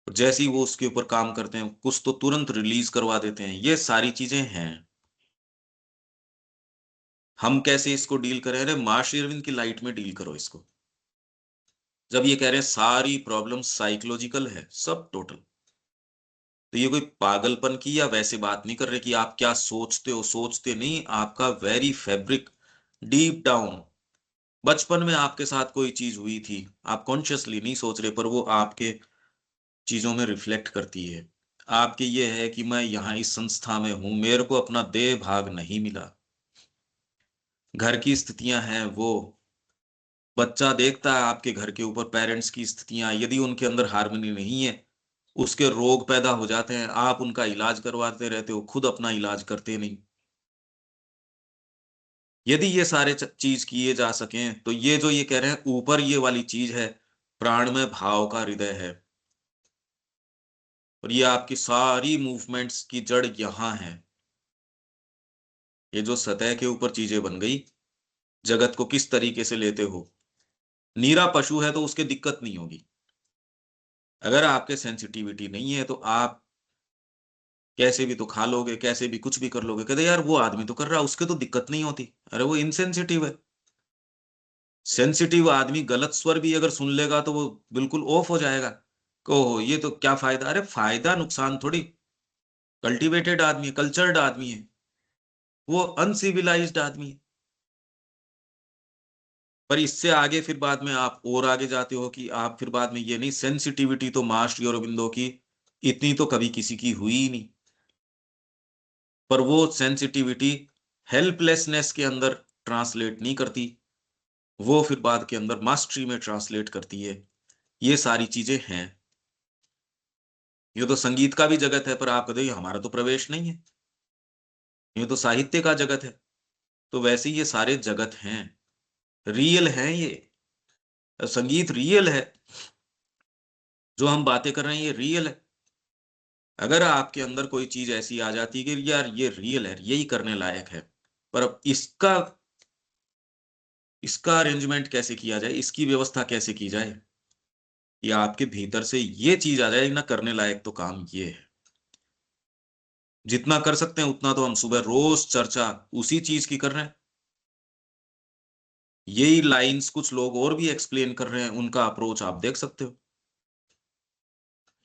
जैसे ही वो उसके ऊपर काम करते हैं कुछ तो तुरंत रिलीज करवा देते हैं, ये सारी चीजें हैं। हम कैसे इसको डील करें? अरे महर्षि अरविंद की लाइट में डील करो इसको। जब ये कह रहे हैं सारी प्रॉब्लम साइकोलॉजिकल है सब टोटल, तो ये कोई पागलपन की या वैसे बात नहीं कर रहे कि आप क्या सोचते हो, सोचते नहीं, आपका वेरी फैब्रिक डीप डाउन बचपन में आपके साथ कोई चीज हुई थी, आप कॉन्शियसली नहीं सोच रहे पर वो आपके चीजों में रिफ्लेक्ट करती है। आपके ये है कि मैं यहाँ इस संस्था में हूं, मेरे को अपना देह भाग नहीं मिला, घर की स्थितियां हैं, वो बच्चा देखता है आपके घर के ऊपर पेरेंट्स की स्थितियां, यदि उनके अंदर हार्मनी नहीं है उसके रोग पैदा हो जाते हैं, आप उनका इलाज करवाते रहते हो, खुद अपना इलाज करते नहीं। यदि ये सारे चीज किए जा सकें तो ये जो ये कह रहे हैं ऊपर ये वाली चीज है, प्राण में भाव का हृदय है, और ये आपकी सारी मूवमेंट्स की जड़ यहां है। ये जो सतह के ऊपर चीजें बन गई, जगत को किस तरीके से लेते हो, नीरा पशु है तो उसके दिक्कत नहीं होगी। अगर आपके सेंसिटिविटी नहीं है तो आप कैसे भी तो खा लोगे, कैसे भी कुछ भी कर लोगे, कहते यार वो आदमी तो कर रहा है उसके तो दिक्कत नहीं होती, अरे वो इनसेंसिटिव है। सेंसिटिव आदमी गलत स्वर भी अगर सुन लेगा तो वो बिल्कुल ऑफ हो जाएगा, कहो ये तो क्या फायदा, अरे फायदा नुकसान थोड़ी। कल्टीवेटेड आदमी है, कल्चर्ड आदमी है, वो अनसिविलाइज्ड आदमी है। पर इससे आगे फिर बाद में आप और आगे जाते हो कि आप फिर बाद में ये नहीं, सेंसिटिविटी तो माँ श्री अरविंदो की इतनी तो कभी किसी की हुई ही नहीं, पर वो सेंसिटिविटी हेल्पलेसनेस के अंदर ट्रांसलेट नहीं करती, वो फिर बाद के अंदर मास्टरी में ट्रांसलेट करती है। ये सारी चीजें हैं। ये तो संगीत का भी जगत है पर आप कहते हो हमारा तो प्रवेश नहीं है, ये तो साहित्य का जगत है। तो वैसे ही ये सारे जगत हैं, रियल हैं ये, संगीत रियल है, जो हम बातें कर रहे हैं ये रियल है। अगर आपके अंदर कोई चीज ऐसी आ जाती है कि यार ये रियल है, यही करने लायक है, पर अब इसका इसका अरेंजमेंट कैसे किया जाए, इसकी व्यवस्था कैसे की जाए, या आपके भीतर से ये चीज आ जाए ना करने लायक, तो काम ये है। जितना कर सकते हैं उतना तो हम सुबह रोज चर्चा उसी चीज की कर रहे हैं। यही लाइंस कुछ लोग और भी एक्सप्लेन कर रहे हैं, उनका अप्रोच आप देख सकते हो।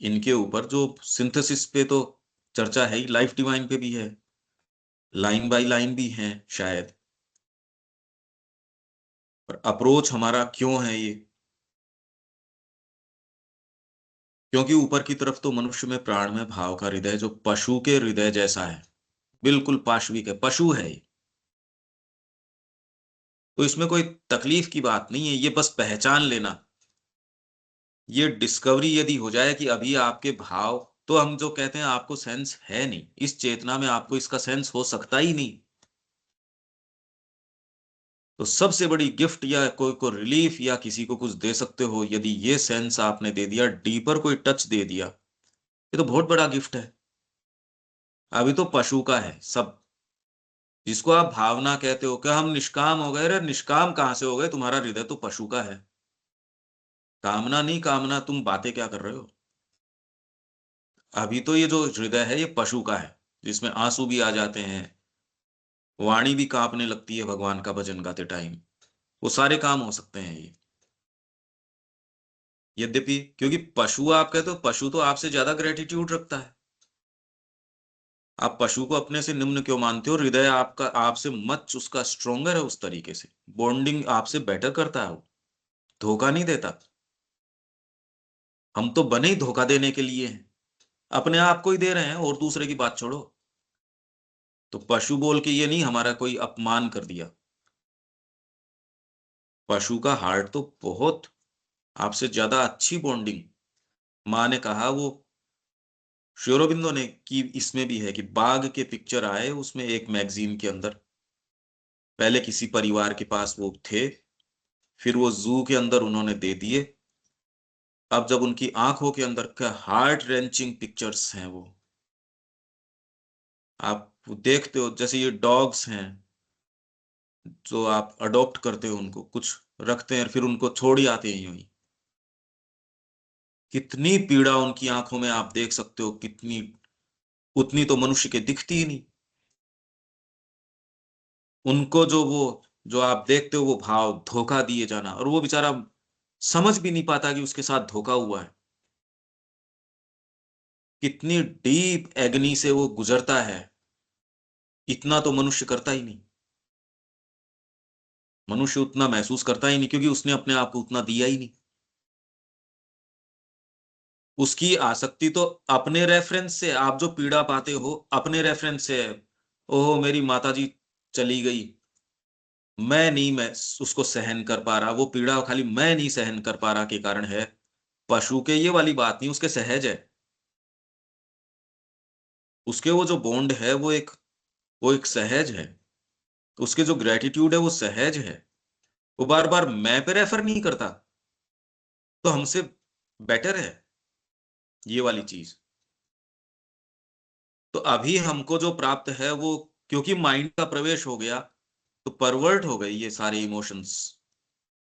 इनके ऊपर जो सिंथेसिस पे तो चर्चा है ही, लाइफ डिवाइन पे भी है, लाइन बाय लाइन भी है शायद, पर अप्रोच हमारा क्यों है ये? क्योंकि ऊपर की तरफ तो मनुष्य में प्राण में भाव का हृदय जो पशु के हृदय जैसा है, बिल्कुल पाशविक है, पशु है ये। तो इसमें कोई तकलीफ की बात नहीं है, ये बस पहचान लेना। ये डिस्कवरी यदि हो जाए कि अभी आपके भाव, तो हम जो कहते हैं आपको सेंस है नहीं, इस चेतना में आपको इसका सेंस हो सकता ही नहीं। तो सबसे बड़ी गिफ्ट या कोई को रिलीफ या किसी को कुछ दे सकते हो यदि ये सेंस आपने दे दिया, डीपर कोई टच दे दिया, ये तो बहुत बड़ा गिफ्ट है। अभी तो पशु का है सब, जिसको आप भावना कहते हो। क्या हम निष्काम हो गए? रे निष्काम कहां से हो गए? तुम्हारा हृदय तो पशु का है। कामना नहीं, कामना तुम बातें क्या कर रहे हो? अभी तो ये जो हृदय है ये पशु का है, जिसमें आंसू भी आ जाते हैं, वाणी भी कांपने लगती है भगवान का भजन गाते टाइम। वो सारे काम हो सकते हैं ये। यद्यपि क्योंकि पशु आप कहते हो, पशु तो आपसे ज्यादा ग्रेटिट्यूड रखता है। आप पशु को अपने से निम्न क्यों मानते हो? हृदय आपका आपसे मच उसका स्ट्रोंगर है, उस तरीके से बॉन्डिंग आपसे बेटर करता है, वो धोखा नहीं देता। हम तो बने ही धोखा देने के लिए हैं, अपने आप को ही दे रहे हैं, और दूसरे की बात छोड़ो। तो पशु बोल के ये नहीं हमारा कोई अपमान कर दिया। पशु का हार्ट तो बहुत आपसे ज्यादा अच्छी बॉन्डिंग। माँ ने कहा, वो श्री अरबिंदो ने की इसमें भी है कि बाघ के पिक्चर आए उसमें एक मैगजीन के अंदर। पहले किसी परिवार के पास वो थे, फिर वो जू के अंदर उन्होंने दे दिए। अब जब उनकी आंखों के अंदर का हार्ट रेंचिंग पिक्चर्स हैं, वो आप देखते हो। जैसे ये डॉग्स हैं जो आप अडॉप्ट करते हो, उनको कुछ रखते हैं फिर उनको छोड़ ही आते हैं यूं ही। कितनी पीड़ा उनकी आंखों में आप देख सकते हो, कितनी, उतनी तो मनुष्य के दिखती ही नहीं। उनको जो आप देखते हो वो भाव धोखा दिए जाना, और वो बेचारा समझ भी नहीं पाता कि उसके साथ धोखा हुआ है। कितनी डीप एग्नी से वो गुजरता है, इतना तो मनुष्य करता ही नहीं। मनुष्य उतना महसूस करता ही नहीं, क्योंकि उसने अपने आप को उतना दिया ही नहीं। उसकी आसक्ति तो अपने रेफरेंस से, आप जो पीड़ा पाते हो अपने रेफरेंस से है। ओहो मेरी माताजी चली गई, मैं उसको सहन कर पा रहा। वो पीड़ा खाली मैं नहीं सहन कर पा रहा के कारण है। पशु के ये वाली बात नहीं, उसके सहज है। उसके वो जो बॉन्ड है वो एक सहज है। उसके जो ग्रेटिट्यूड है वो सहज है। वो बार बार मैं पे रेफर नहीं करता, तो हमसे बेटर है ये वाली चीज। तो अभी हमको जो प्राप्त है वो, क्योंकि माइंड का प्रवेश हो गया, तो परवर्ट हो गई ये सारे इमोशंस।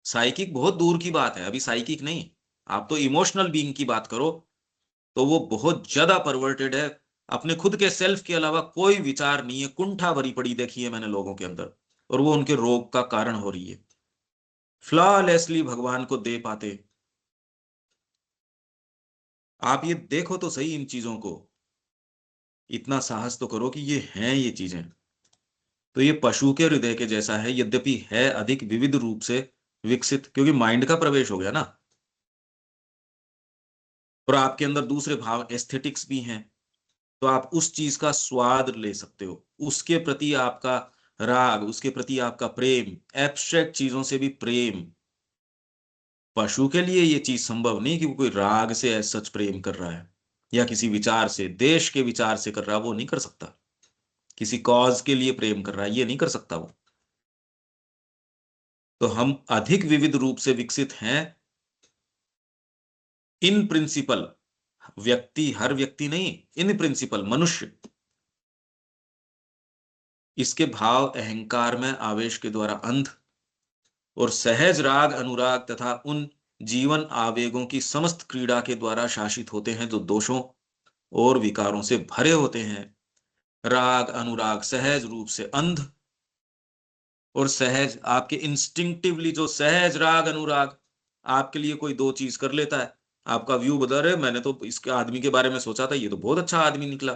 साइकिक बहुत दूर की बात है, अभी साइकिक नहीं। आप तो इमोशनल बीइंग की बात करो, तो वो बहुत ज्यादा परवर्टेड है। अपने खुद के सेल्फ के अलावा कोई विचार नहीं है, कुंठा भरी पड़ी देखी है मैंने लोगों के अंदर, और वो उनके रोग का कारण हो रही है। फ्लॉलेसली भगवान को दे पाते। आप ये देखो तो सही इन चीजों को, इतना साहस तो करो कि ये हैं ये चीजें। तो ये पशु के हृदय के जैसा है, यद्यपि है अधिक विविध रूप से विकसित, क्योंकि माइंड का प्रवेश हो गया ना। और आपके अंदर दूसरे भाव एस्थेटिक्स भी हैं, तो आप उस चीज का स्वाद ले सकते हो। उसके प्रति आपका राग, उसके प्रति आपका प्रेम, एब्स्ट्रैक्ट चीजों से भी प्रेम। पशु के लिए ये चीज संभव नहीं कि वो कोई राग से सच प्रेम कर रहा है, या किसी विचार से, देश के विचार से कर रहा है, वो नहीं कर सकता। किसी कॉज के लिए प्रेम कर रहा है, ये नहीं कर सकता वो। तो हम अधिक विविध रूप से विकसित हैं इन प्रिंसिपल। व्यक्ति, हर व्यक्ति नहीं, इन प्रिंसिपल मनुष्य। इसके भाव अहंकार में आवेश के द्वारा अंध, और सहज राग अनुराग तथा उन जीवन आवेगों की समस्त क्रीड़ा के द्वारा शासित होते हैं जो दोषों और विकारों से भरे होते हैं। राग अनुराग सहज रूप से अंध, और सहज आपके इंस्टिंक्टिवली जो सहज राग अनुराग, आपके लिए कोई दो चीज कर लेता है, आपका व्यू बदल रहे, मैंने तो इसके आदमी के बारे में सोचा था ये तो बहुत अच्छा आदमी निकला।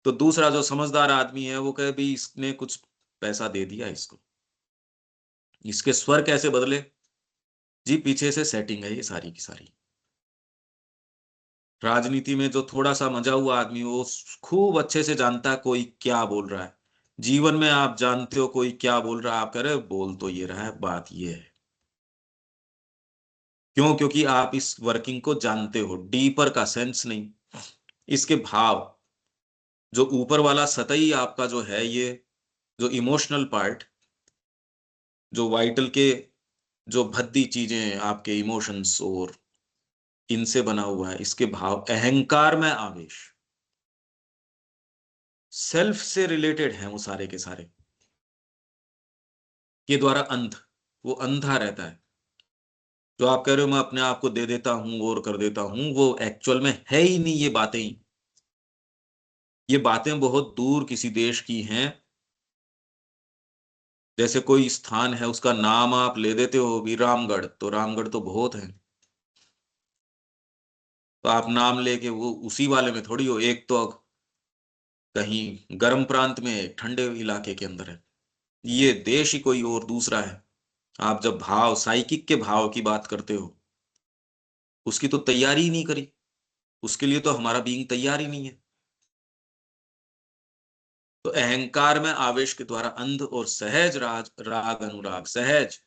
तो दूसरा जो समझदार आदमी है वो कहे भाई इसने कुछ पैसा दे दिया इसको, इसके स्वर कैसे बदले? जी पीछे से सेटिंग है ये सारी की सारी। राजनीति में जो थोड़ा सा मजा हुआ आदमी, वो खूब अच्छे से जानता है कोई क्या बोल रहा है। जीवन में आप जानते हो कोई क्या बोल रहा है, आप कह रहे हो बोल तो ये रहा है, बात ये है। क्यों? क्योंकि आप इस वर्किंग को जानते हो, डीपर का सेंस नहीं। इसके भाव, जो ऊपर वाला सतही आपका जो है, ये जो इमोशनल पार्ट, जो वाइटल के जो भद्दी चीजें आपके इमोशंस और इनसे बना हुआ है, इसके भाव, अहंकार में आवेश, सेल्फ से रिलेटेड हैं वो सारे के सारे, के द्वारा अंध, वो अंधा रहता है। जो आप कह रहे हो मैं अपने आप को दे देता हूं और कर देता हूं, वो एक्चुअल में है ही नहीं। ये बातें ही, ये बातें बहुत दूर किसी देश की हैं। जैसे कोई स्थान है, उसका नाम आप ले देते हो भी रामगढ़, तो रामगढ़ तो बहुत है, तो आप नाम लेके वो उसी वाले में थोड़ी हो। एक तो कहीं गर्म प्रांत में, एक ठंडे इलाके के अंदर है। ये देश ही कोई और दूसरा है। आप जब भाव, साइकिक के भाव की बात करते हो, उसकी तो तैयारी ही नहीं करी, उसके लिए तो हमारा बीइंग तैयार ही नहीं है। तो अहंकार में आवेश के द्वारा अंध और सहज राग अनुराग, सहज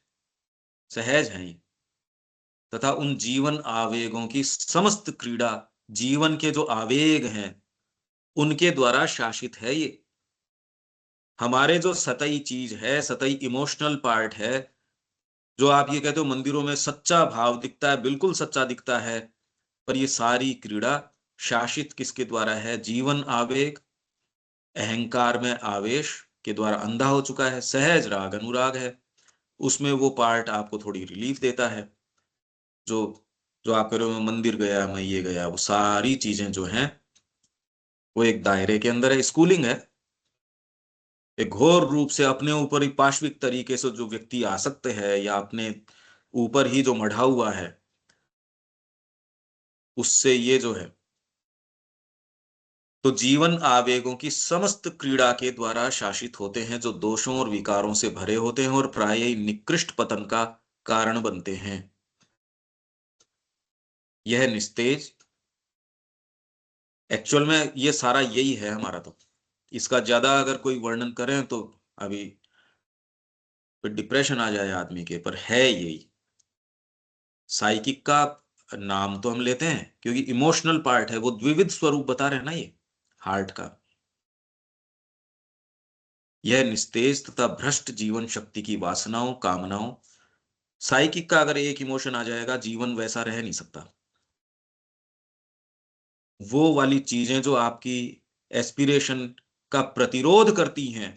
सहज हैं ये, तथा उन जीवन आवेगों की समस्त क्रीड़ा, जीवन के जो आवेग हैं उनके द्वारा शासित है ये। हमारे जो सतही चीज है, सतही इमोशनल पार्ट है, जो आप ये कहते हो मंदिरों में सच्चा भाव दिखता है, बिल्कुल सच्चा दिखता है, पर ये सारी क्रीड़ा शासित किसके द्वारा है? जीवन आवेग, अहंकार में आवेश के द्वारा अंधा हो चुका है। सहज राग अनुराग है, उसमें वो पार्ट आपको थोड़ी रिलीफ देता है। जो जो आप कह रहे हो मैं मंदिर गया, मैं ये गया, वो सारी चीजें जो हैं वो एक दायरे के अंदर है, स्कूलिंग है। एक घोर रूप से अपने ऊपर ही पाशविक तरीके से जो व्यक्ति आ सकते हैं, या अपने ऊपर ही जो मढ़ा हुआ है, उससे ये जो है, तो जीवन आवेगों की समस्त क्रीड़ा के द्वारा शासित होते हैं, जो दोषों और विकारों से भरे होते हैं और प्राय ही निकृष्ट पतन का कारण बनते हैं। यह निस्तेज, एक्चुअल में ये सारा यही है हमारा। तो इसका ज्यादा अगर कोई वर्णन करें तो अभी फिर डिप्रेशन आ जाए आदमी के, पर है यही। साइकिक का नाम तो हम लेते हैं क्योंकि इमोशनल पार्ट है, वो द्विविध स्वरूप बता रहे हैं ना ये हार्ट का। यह निस्तेज तथा भ्रष्ट जीवन शक्ति की वासनाओं, कामनाओं, साइकिक का अगर एक इमोशन आ जाएगा, जीवन वैसा रह नहीं सकता। वो वाली चीजें जो आपकी एस्पिरेशन का प्रतिरोध करती हैं,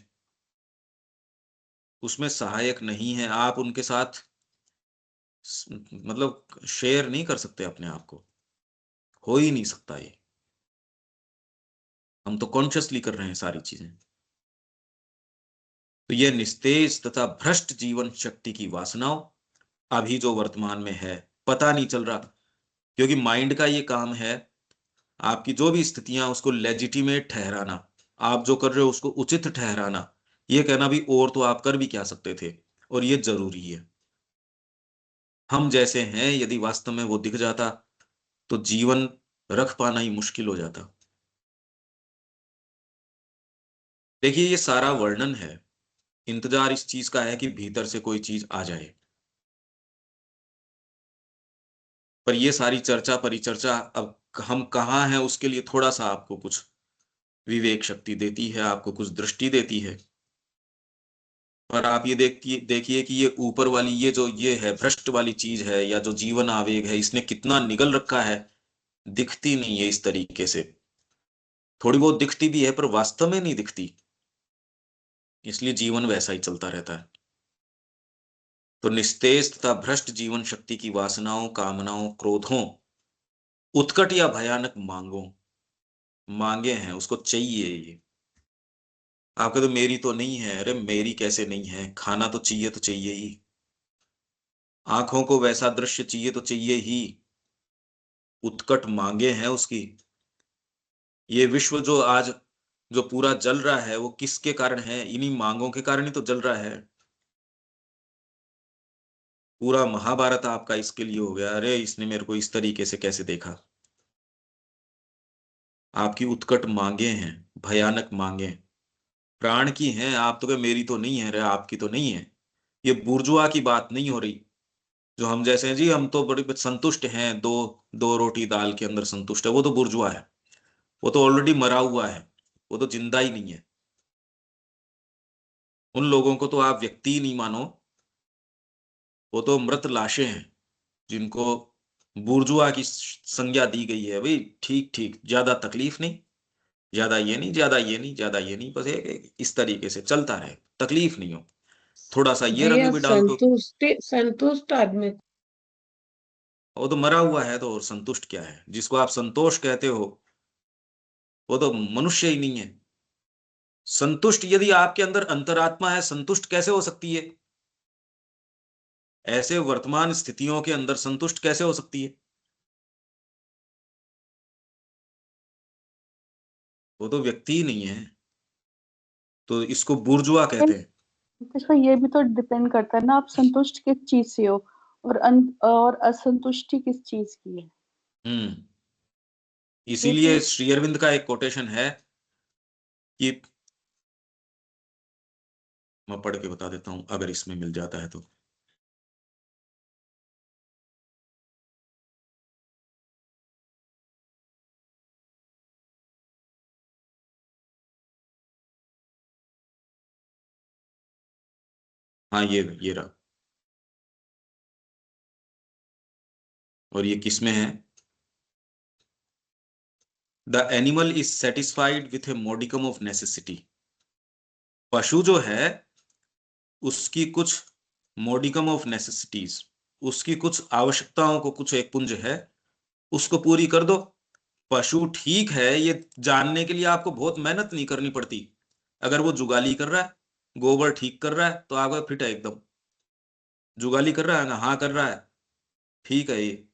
उसमें सहायक नहीं है। आप उनके साथ मतलब शेयर नहीं कर सकते अपने आप को, हो ही नहीं सकता ये। हम तो कॉन्शियसली कर रहे हैं सारी चीजें। तो यह निस्तेज तथा भ्रष्ट जीवन शक्ति की वासनाओं अभी जो वर्तमान में है, पता नहीं चल रहा, क्योंकि माइंड का ये काम है आपकी जो भी स्थितियां, उसको लेजिटिमेट ठहराना, आप जो कर रहे हो उसको उचित ठहराना, ये कहना भी और तो आप कर भी क्या सकते थे, और ये जरूरी है। हम जैसे हैं यदि वास्तव में वो दिख जाता, तो जीवन रख पाना ही मुश्किल हो जाता। देखिए ये सारा वर्णन है, इंतजार इस चीज का है कि भीतर से कोई चीज आ जाए। पर ये सारी चर्चा परिचर्चा, अब हम कहाँ हैं उसके लिए थोड़ा सा आपको कुछ विवेक शक्ति देती है, आपको कुछ दृष्टि देती है। पर आप ये देखिए देखिए कि ये ऊपर वाली ये जो ये है भ्रष्ट वाली चीज है, या जो जीवन आवेग है, इसने कितना निगल रखा है। दिखती नहीं है इस तरीके से, थोड़ी बहुत दिखती भी है पर वास्तव में नहीं दिखती, इसलिए जीवन वैसा ही चलता रहता है। तो निस्तेज तथा भ्रष्ट जीवन शक्ति की वासनाओं, कामनाओं, क्रोधों, उत्कट या भयानक मांगों, मांगे हैं, उसको चाहिए ये। आपके तो मेरी तो नहीं है, अरे मेरी कैसे नहीं है, खाना तो चाहिए, तो चाहिए ही। आंखों को वैसा दृश्य चाहिए, तो चाहिए ही। उत्कट मांगे हैं उसकी। ये विश्व जो आज जो पूरा जल रहा है, वो किसके कारण है? इन्हीं मांगों के कारण ही तो जल रहा है। पूरा महाभारत आपका इसके लिए हो गया, अरे इसने मेरे को इस तरीके से कैसे देखा। आपकी उत्कट मांगे हैं, भयानक मांगे, प्राण की हैं। आप तो कहे मेरी तो नहीं है, अरे आपकी तो नहीं है। ये बुर्जुआ की बात नहीं हो रही, जो हम जैसे हैं जी, हम तो बड़े संतुष्ट हैं, दो दो रोटी दाल के अंदर संतुष्ट है, वो तो बुर्जुआ है। वो तो ऑलरेडी मरा हुआ है, वो तो जिंदा ही नहीं है। उन लोगों को तो आप व्यक्ति ही नहीं मानो, वो तो मृत लाशें हैं जिनको बुर्जुआ की संज्ञा दी गई है। भाई ठीक ठीक, ज्यादा तकलीफ नहीं, ज्यादा ये नहीं, ज्यादा ये नहीं, ज्यादा ये नहीं, बस एक इस तरीके से चलता रहे, तकलीफ नहीं हो, थोड़ा सा ये रंग भैया भी डाल दो। संतुष्ट आदमी वो तो मरा हुआ है, तो और संतुष्ट क्या है? जिसको आप संतोष कहते हो वो तो मनुष्य ही नहीं है। संतुष्ट यदि आपके अंदर अंतरात्मा है, संतुष्ट कैसे हो सकती है? ऐसे वर्तमान स्थितियों के अंदर संतुष्ट कैसे हो सकती है? वो तो व्यक्ति ही नहीं है, तो इसको बुर्जुआ कहते हैं। इसका ये भी तो डिपेंड करता है ना, आप संतुष्ट किस चीज से हो और और असंतुष्टि किस चीज की है। हम्म। ये इसीलिए चीज श्री अरविंद का एक कोटेशन है कि, मैं पढ़ के बता देता हूं अगर इसमें मिल जाता है तो। हाँ, ये रहा। और ये किस में है? The animal is satisfied with a modicum of necessity. पशु जो है उसकी कुछ मॉडिकम ऑफ नेसेसिटीज, उसकी कुछ आवश्यकताओं को, कुछ एक पुंज है, उसको पूरी कर दो। पशु ठीक है, ये जानने के लिए आपको बहुत मेहनत नहीं करनी पड़ती। अगर वो जुगाली कर रहा है, गोबर ठीक कर रहा है, तो आपका फिट है एकदम। जुगाली कर रहा है ना? हाँ कर रहा है, ठीक है। ये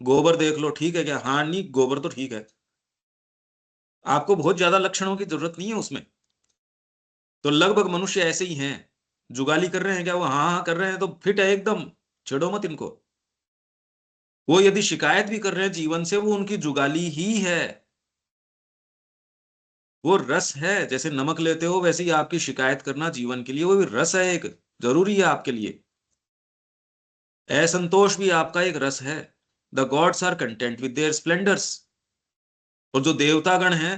गोबर देख लो, ठीक है क्या? हाँ, नहीं गोबर तो ठीक है। आपको बहुत ज्यादा लक्षणों की जरूरत नहीं है उसमें। तो लगभग मनुष्य ऐसे ही हैं। जुगाली कर रहे हैं क्या? वो हाँ हाँ कर रहे हैं, तो फिट है एकदम, छेड़ो मत इनको। वो यदि शिकायत भी कर रहे हैं जीवन से, वो उनकी जुगाली ही है। वो रस है, जैसे नमक लेते हो वैसे ही आपकी शिकायत करना जीवन के लिए वो भी रस है, एक जरूरी है आपके लिए। असंतोष भी आपका एक रस है। The gods are content with their splendours. और जो देवतागण हैं,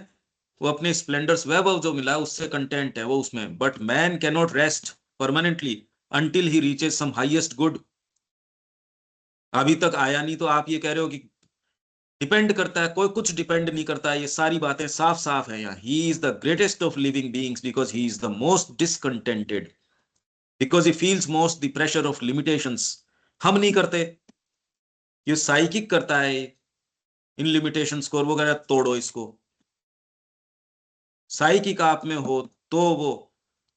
वो अपने स्प्लेंडर्स, वैभव जो मिला उससे कंटेंट है वो उसमें। But man cannot rest permanently until he reaches some highest good. अभी तक आया नहीं तो आप ये कह रहे हो कि डिपेंड करता है? कोई कुछ डिपेंड नहीं करता है, ये सारी बातें साफ साफ है यहाँ। He is the greatest of living beings because he is the most discontented, because he feels most the pressure of limitations. हम नहीं करते, ये साइकिक करता है इन लिमिटेशंस को, और वो कह रहा है तोड़ो इसको। साइकिक आप में हो तो वो,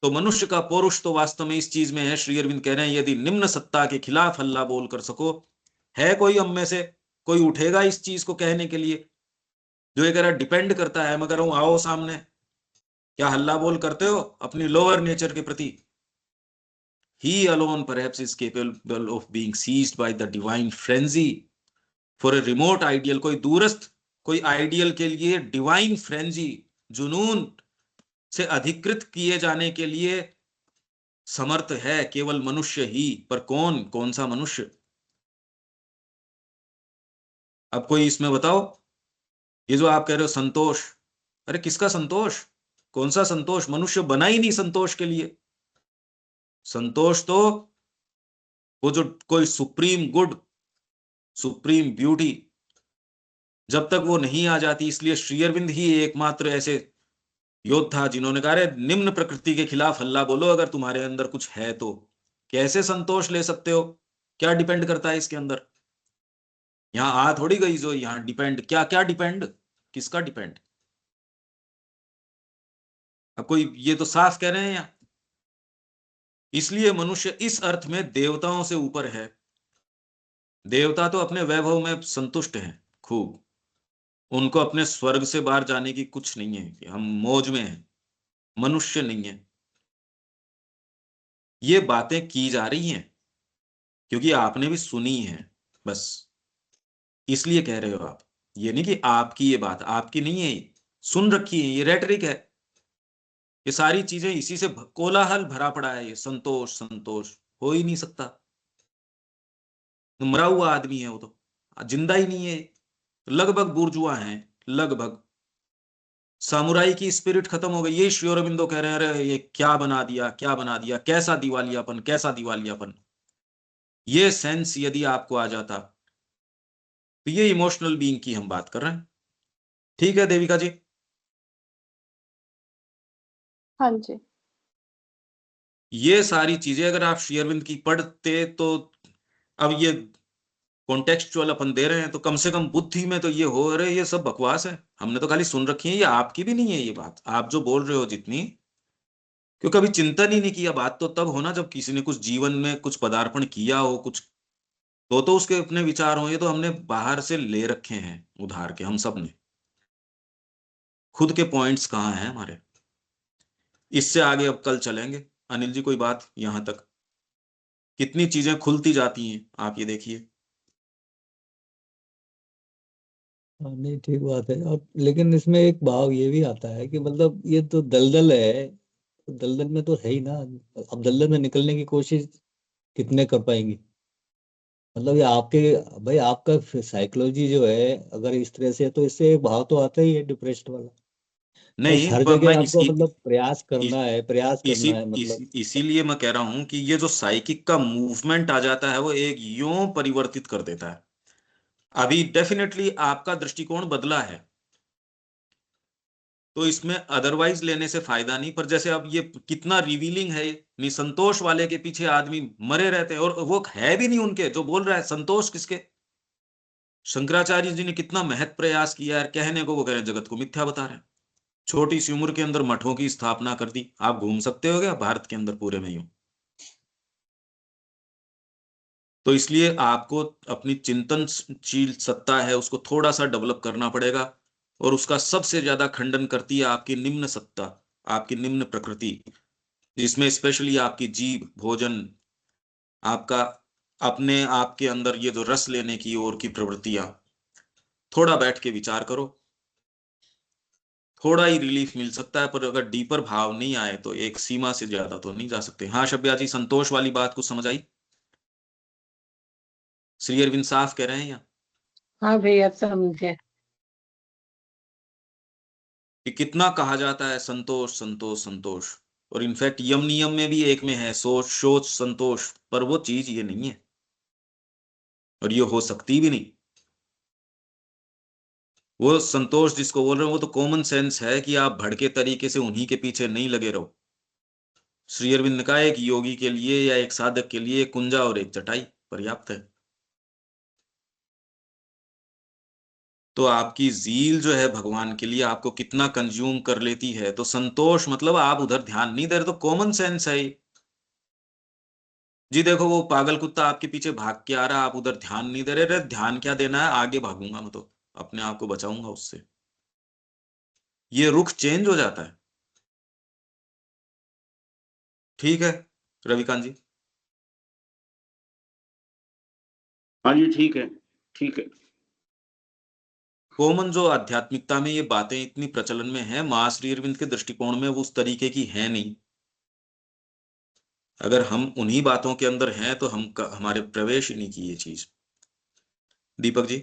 तो मनुष्य का पौरुष तो वास्तव में इस चीज में है। श्री अरविंद कह रहे हैं यदि निम्न सत्ता के खिलाफ हल्ला बोल कर सको, है कोई हम में से कोई उठेगा इस चीज को कहने के लिए? जो ये कह रहा डिपेंड करता है, मैं कह रहा हूं आओ सामने। क्या हल्ला बोल करते हो अपनी लोअर नेचर के प्रति? He alone perhaps is capable of being seized by the divine frenzy for a remote ideal। कोई दूरस्थ, कोई आइडियल के लिए डिवाइन फ्रेंजी, जुनून से अधिकृत किए जाने के लिए समर्थ है केवल मनुष्य ही। पर कौन, कौन सा मनुष्य? अब कोई इसमें बताओ। ये जो आप कह रहे हो संतोष, अरे किसका संतोष? कौन सा संतोष? मनुष्य बना ही नहीं संतोष के लिए। संतोष तो वो जो कोई सुप्रीम गुड, सुप्रीम ब्यूटी, जब तक वो नहीं आ जाती, इसलिए श्री अरविंद ही एकमात्र ऐसे योद्धा जिन्होंने कहा निम्न प्रकृति के खिलाफ हल्ला बोलो अगर तुम्हारे अंदर कुछ है तो। कैसे संतोष ले सकते हो? क्या डिपेंड करता है इसके अंदर? यहां आ थोड़ी गई जो, यहां डिपेंड क्या क्या डिपेंड, किसका डिपेंड? अब कोई ये तो साफ कह रहे हैं यहाँ। इसलिए मनुष्य इस अर्थ में देवताओं से ऊपर है। देवता तो अपने वैभव में संतुष्ट हैं खूब, उनको अपने स्वर्ग से बाहर जाने की कुछ नहीं है कि हम मौज में हैं। मनुष्य नहीं है। ये बातें की जा रही हैं क्योंकि आपने भी सुनी है, बस इसलिए कह रहे हो आप। ये नहीं कि आपकी ये बात आपकी नहीं है, सुन रखी है, ये रेटरिक है। ये सारी चीजें इसी से कोलाहल भरा पड़ा है। ये संतोष संतोष हो ही नहीं सकता। मरा हुआ आदमी है वो तो, जिंदा ही नहीं है। लगभग बुर्जुआ हैं, लगभग। सामुराई की स्पिरिट खत्म हो गई। ये श्री अरबिंदो कह रहे हैं अरे ये क्या बना दिया, क्या बना दिया, कैसा दिवालियापन, कैसा दिवालियापन। ये सेंस यदि आपको आ जाता, तो ये इमोशनल बीइंग की हम बात कर रहे हैं। ठीक है देविका जी? हाँ जी। ये सारी चीजें अगर आप श्री अरविंद की पढ़ते तो, अब ये कॉन्टेक्स्चुअल अपन दे रहे हैं, तो कम से कम बुद्धि में तो ये हो रहे, ये सब बकवास है, हमने तो खाली सुन रखी है, ये आपकी भी नहीं है ये बात, आप जो बोल रहे हो जितनी, क्योंकि कभी चिंतन ही नहीं किया। बात तो तब होना जब किसी ने कुछ जीवन में कुछ पदार्पण किया हो, कुछ तो उसके अपने विचार हो। ये तो हमने बाहर से ले रखे हैं उधार के, हम सब ने। खुद के पॉइंट्स कहाँ हैं हमारे? इससे आगे अब कल चलेंगे। अनिल जी कोई बात यहां तक? कितनी चीजें खुलती जाती हैं, आप ये देखिए। हाँ, नहीं ठीक बात है। और लेकिन इसमें एक भाव ये भी आता है कि मतलब ये तो दलदल है, तो दलदल में तो है ही ना। अब दलदल में निकलने की कोशिश कितने कर पाएंगे? मतलब ये आपके, भाई आपका साइकोलॉजी जो है अगर इस तरह से है, तो इससे एक भाव तो आता ही है डिप्रेस्ड वाला। और नहीं हर पर मैं जगह आपको मतलब प्रयास इस, करना है, प्रयास इसी करना है मतलब। इसीलिए मैं कह रहा हूं कि ये जो साइकिक का मूवमेंट आ जाता है, वो एक यूं परिवर्तित कर देता है। अभी डेफिनेटली आपका दृष्टिकोण बदला है, तो इसमें अदरवाइज लेने से फायदा नहीं। पर जैसे अब ये कितना रिवीलिंग है, निसंतोष वाले के पीछे आदमी मरे रहते हैं, और वो है भी नहीं उनके, जो बोल रहा है संतोष किसके? शंकराचार्य जी ने कितना महत प्रयास किया है कहने को, वो कह रहे हैं जगत को मिथ्या बता रहे हैं। छोटी सी उम्र के अंदर मठों की स्थापना कर दी। आप घूम सकते हो क्या भारत के अंदर पूरे में यूं? तो इसलिए आपको अपनी चिंतनशील सत्ता है, उसको थोड़ा सा डेवलप करना पड़ेगा। और उसका सबसे ज्यादा खंडन करती है आपकी निम्न सत्ता, आपकी निम्न प्रकृति, जिसमें स्पेशली आपकी जीभ, भोजन, आपका अपने आप के अंदर ये जो रस लेने की ओर की प्रवृत्तियां। थोड़ा बैठ के विचार करो, थोड़ा ही रिलीफ मिल सकता है। पर अगर डीपर भाव नहीं आए तो एक सीमा से ज्यादा तो नहीं जा सकते। हाँ शब्या जी, संतोष वाली बात कुछ समझ आई? श्री अरविंद साफ कह रहे हैं या? हाँ भैया समझे। कि कितना कहा जाता है संतोष संतोष संतोष, और इनफैक्ट यम नियम में भी एक में है सोच शोच संतोष, पर वो चीज ये नहीं है, और ये हो सकती भी नहीं। वो संतोष जिसको बोल रहे हो वो तो कॉमन सेंस है, कि आप भड़के तरीके से उन्हीं के पीछे नहीं लगे रहो। श्री अरविंद ने कहा एक योगी के लिए या एक साधक के लिए एक कुंजा और एक चटाई पर्याप्त है। तो आपकी जील जो है भगवान के लिए आपको कितना कंज्यूम कर लेती है। तो संतोष मतलब आप उधर ध्यान नहीं दे रहे, तो कॉमन सेंस है ये। जी देखो वो पागल कुत्ता आपके पीछे भाग के आ रहा है, आप उधर ध्यान नहीं दे रहे। रे ध्यान क्या देना है, आगे भागूंगा मैं तो, अपने आप को बचाऊंगा उससे। ये रुख चेंज हो जाता है। ठीक है रविकांत जी? हाँ जी ठीक है, ठीक है। कॉमन जो आध्यात्मिकता में ये बातें इतनी प्रचलन में है, मां श्री अरविंद के दृष्टिकोण में वो उस तरीके की है नहीं। अगर हम उन्हीं बातों के अंदर हैं तो हमारे प्रवेश ही नहीं की ये चीज। दीपक जी?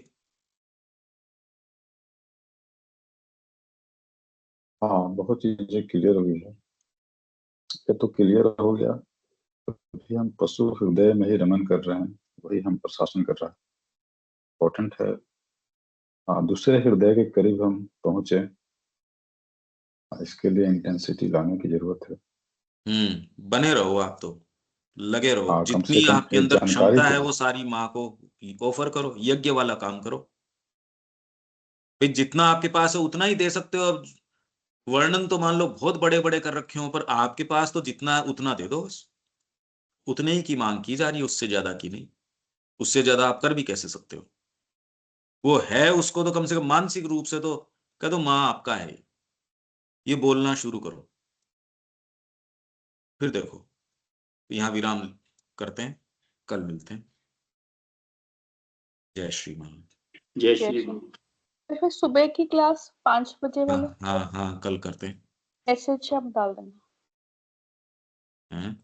हाँ, बहुत चीजें क्लियर हुई है। ये तो क्लियर हो गया, अभी हम पशु हृदय में ही रमन कर रहे हैं, वही हम पर शासन कर रहा है। इम्पोर्टेंट है। हाँ, दूसरे हृदय के करीब हम पहुंचे, इसके लिए इंटेंसिटी लाने की जरूरत है। बने रहो आप तो, लगे रहो, हाँ, कम से जितनी कम आपके एक अंदर जानकारी क्षमता है तो। वो सारी माँ को ऑफर करो, यज्ञ वाला काम करो। भाई जितना आपके पास है उतना ही दे सकते हो। अब वर्णन तो मान लो बहुत बड़े बड़े कर रखे हो, पर आपके पास तो जितना है उतना दे दो बस। उतने ही की मांग की जा रही है, उससे ज्यादा की नहीं। उससे ज्यादा आप कर भी कैसे सकते हो? वो है, उसको तो कम से कम मानसिक रूप से तो कह दो माँ आपका है ये बोलना शुरू करो। फिर देखो। यहाँ विराम करते हैं, कल मिलते हैं। जय श्री मान। जय जय श्री श्री। राम। तो फिर सुबह की क्लास 5 बजे हाँ वाले हाँ हाँ, कल करते हैं। मैसेज आप डाल देना। हैं?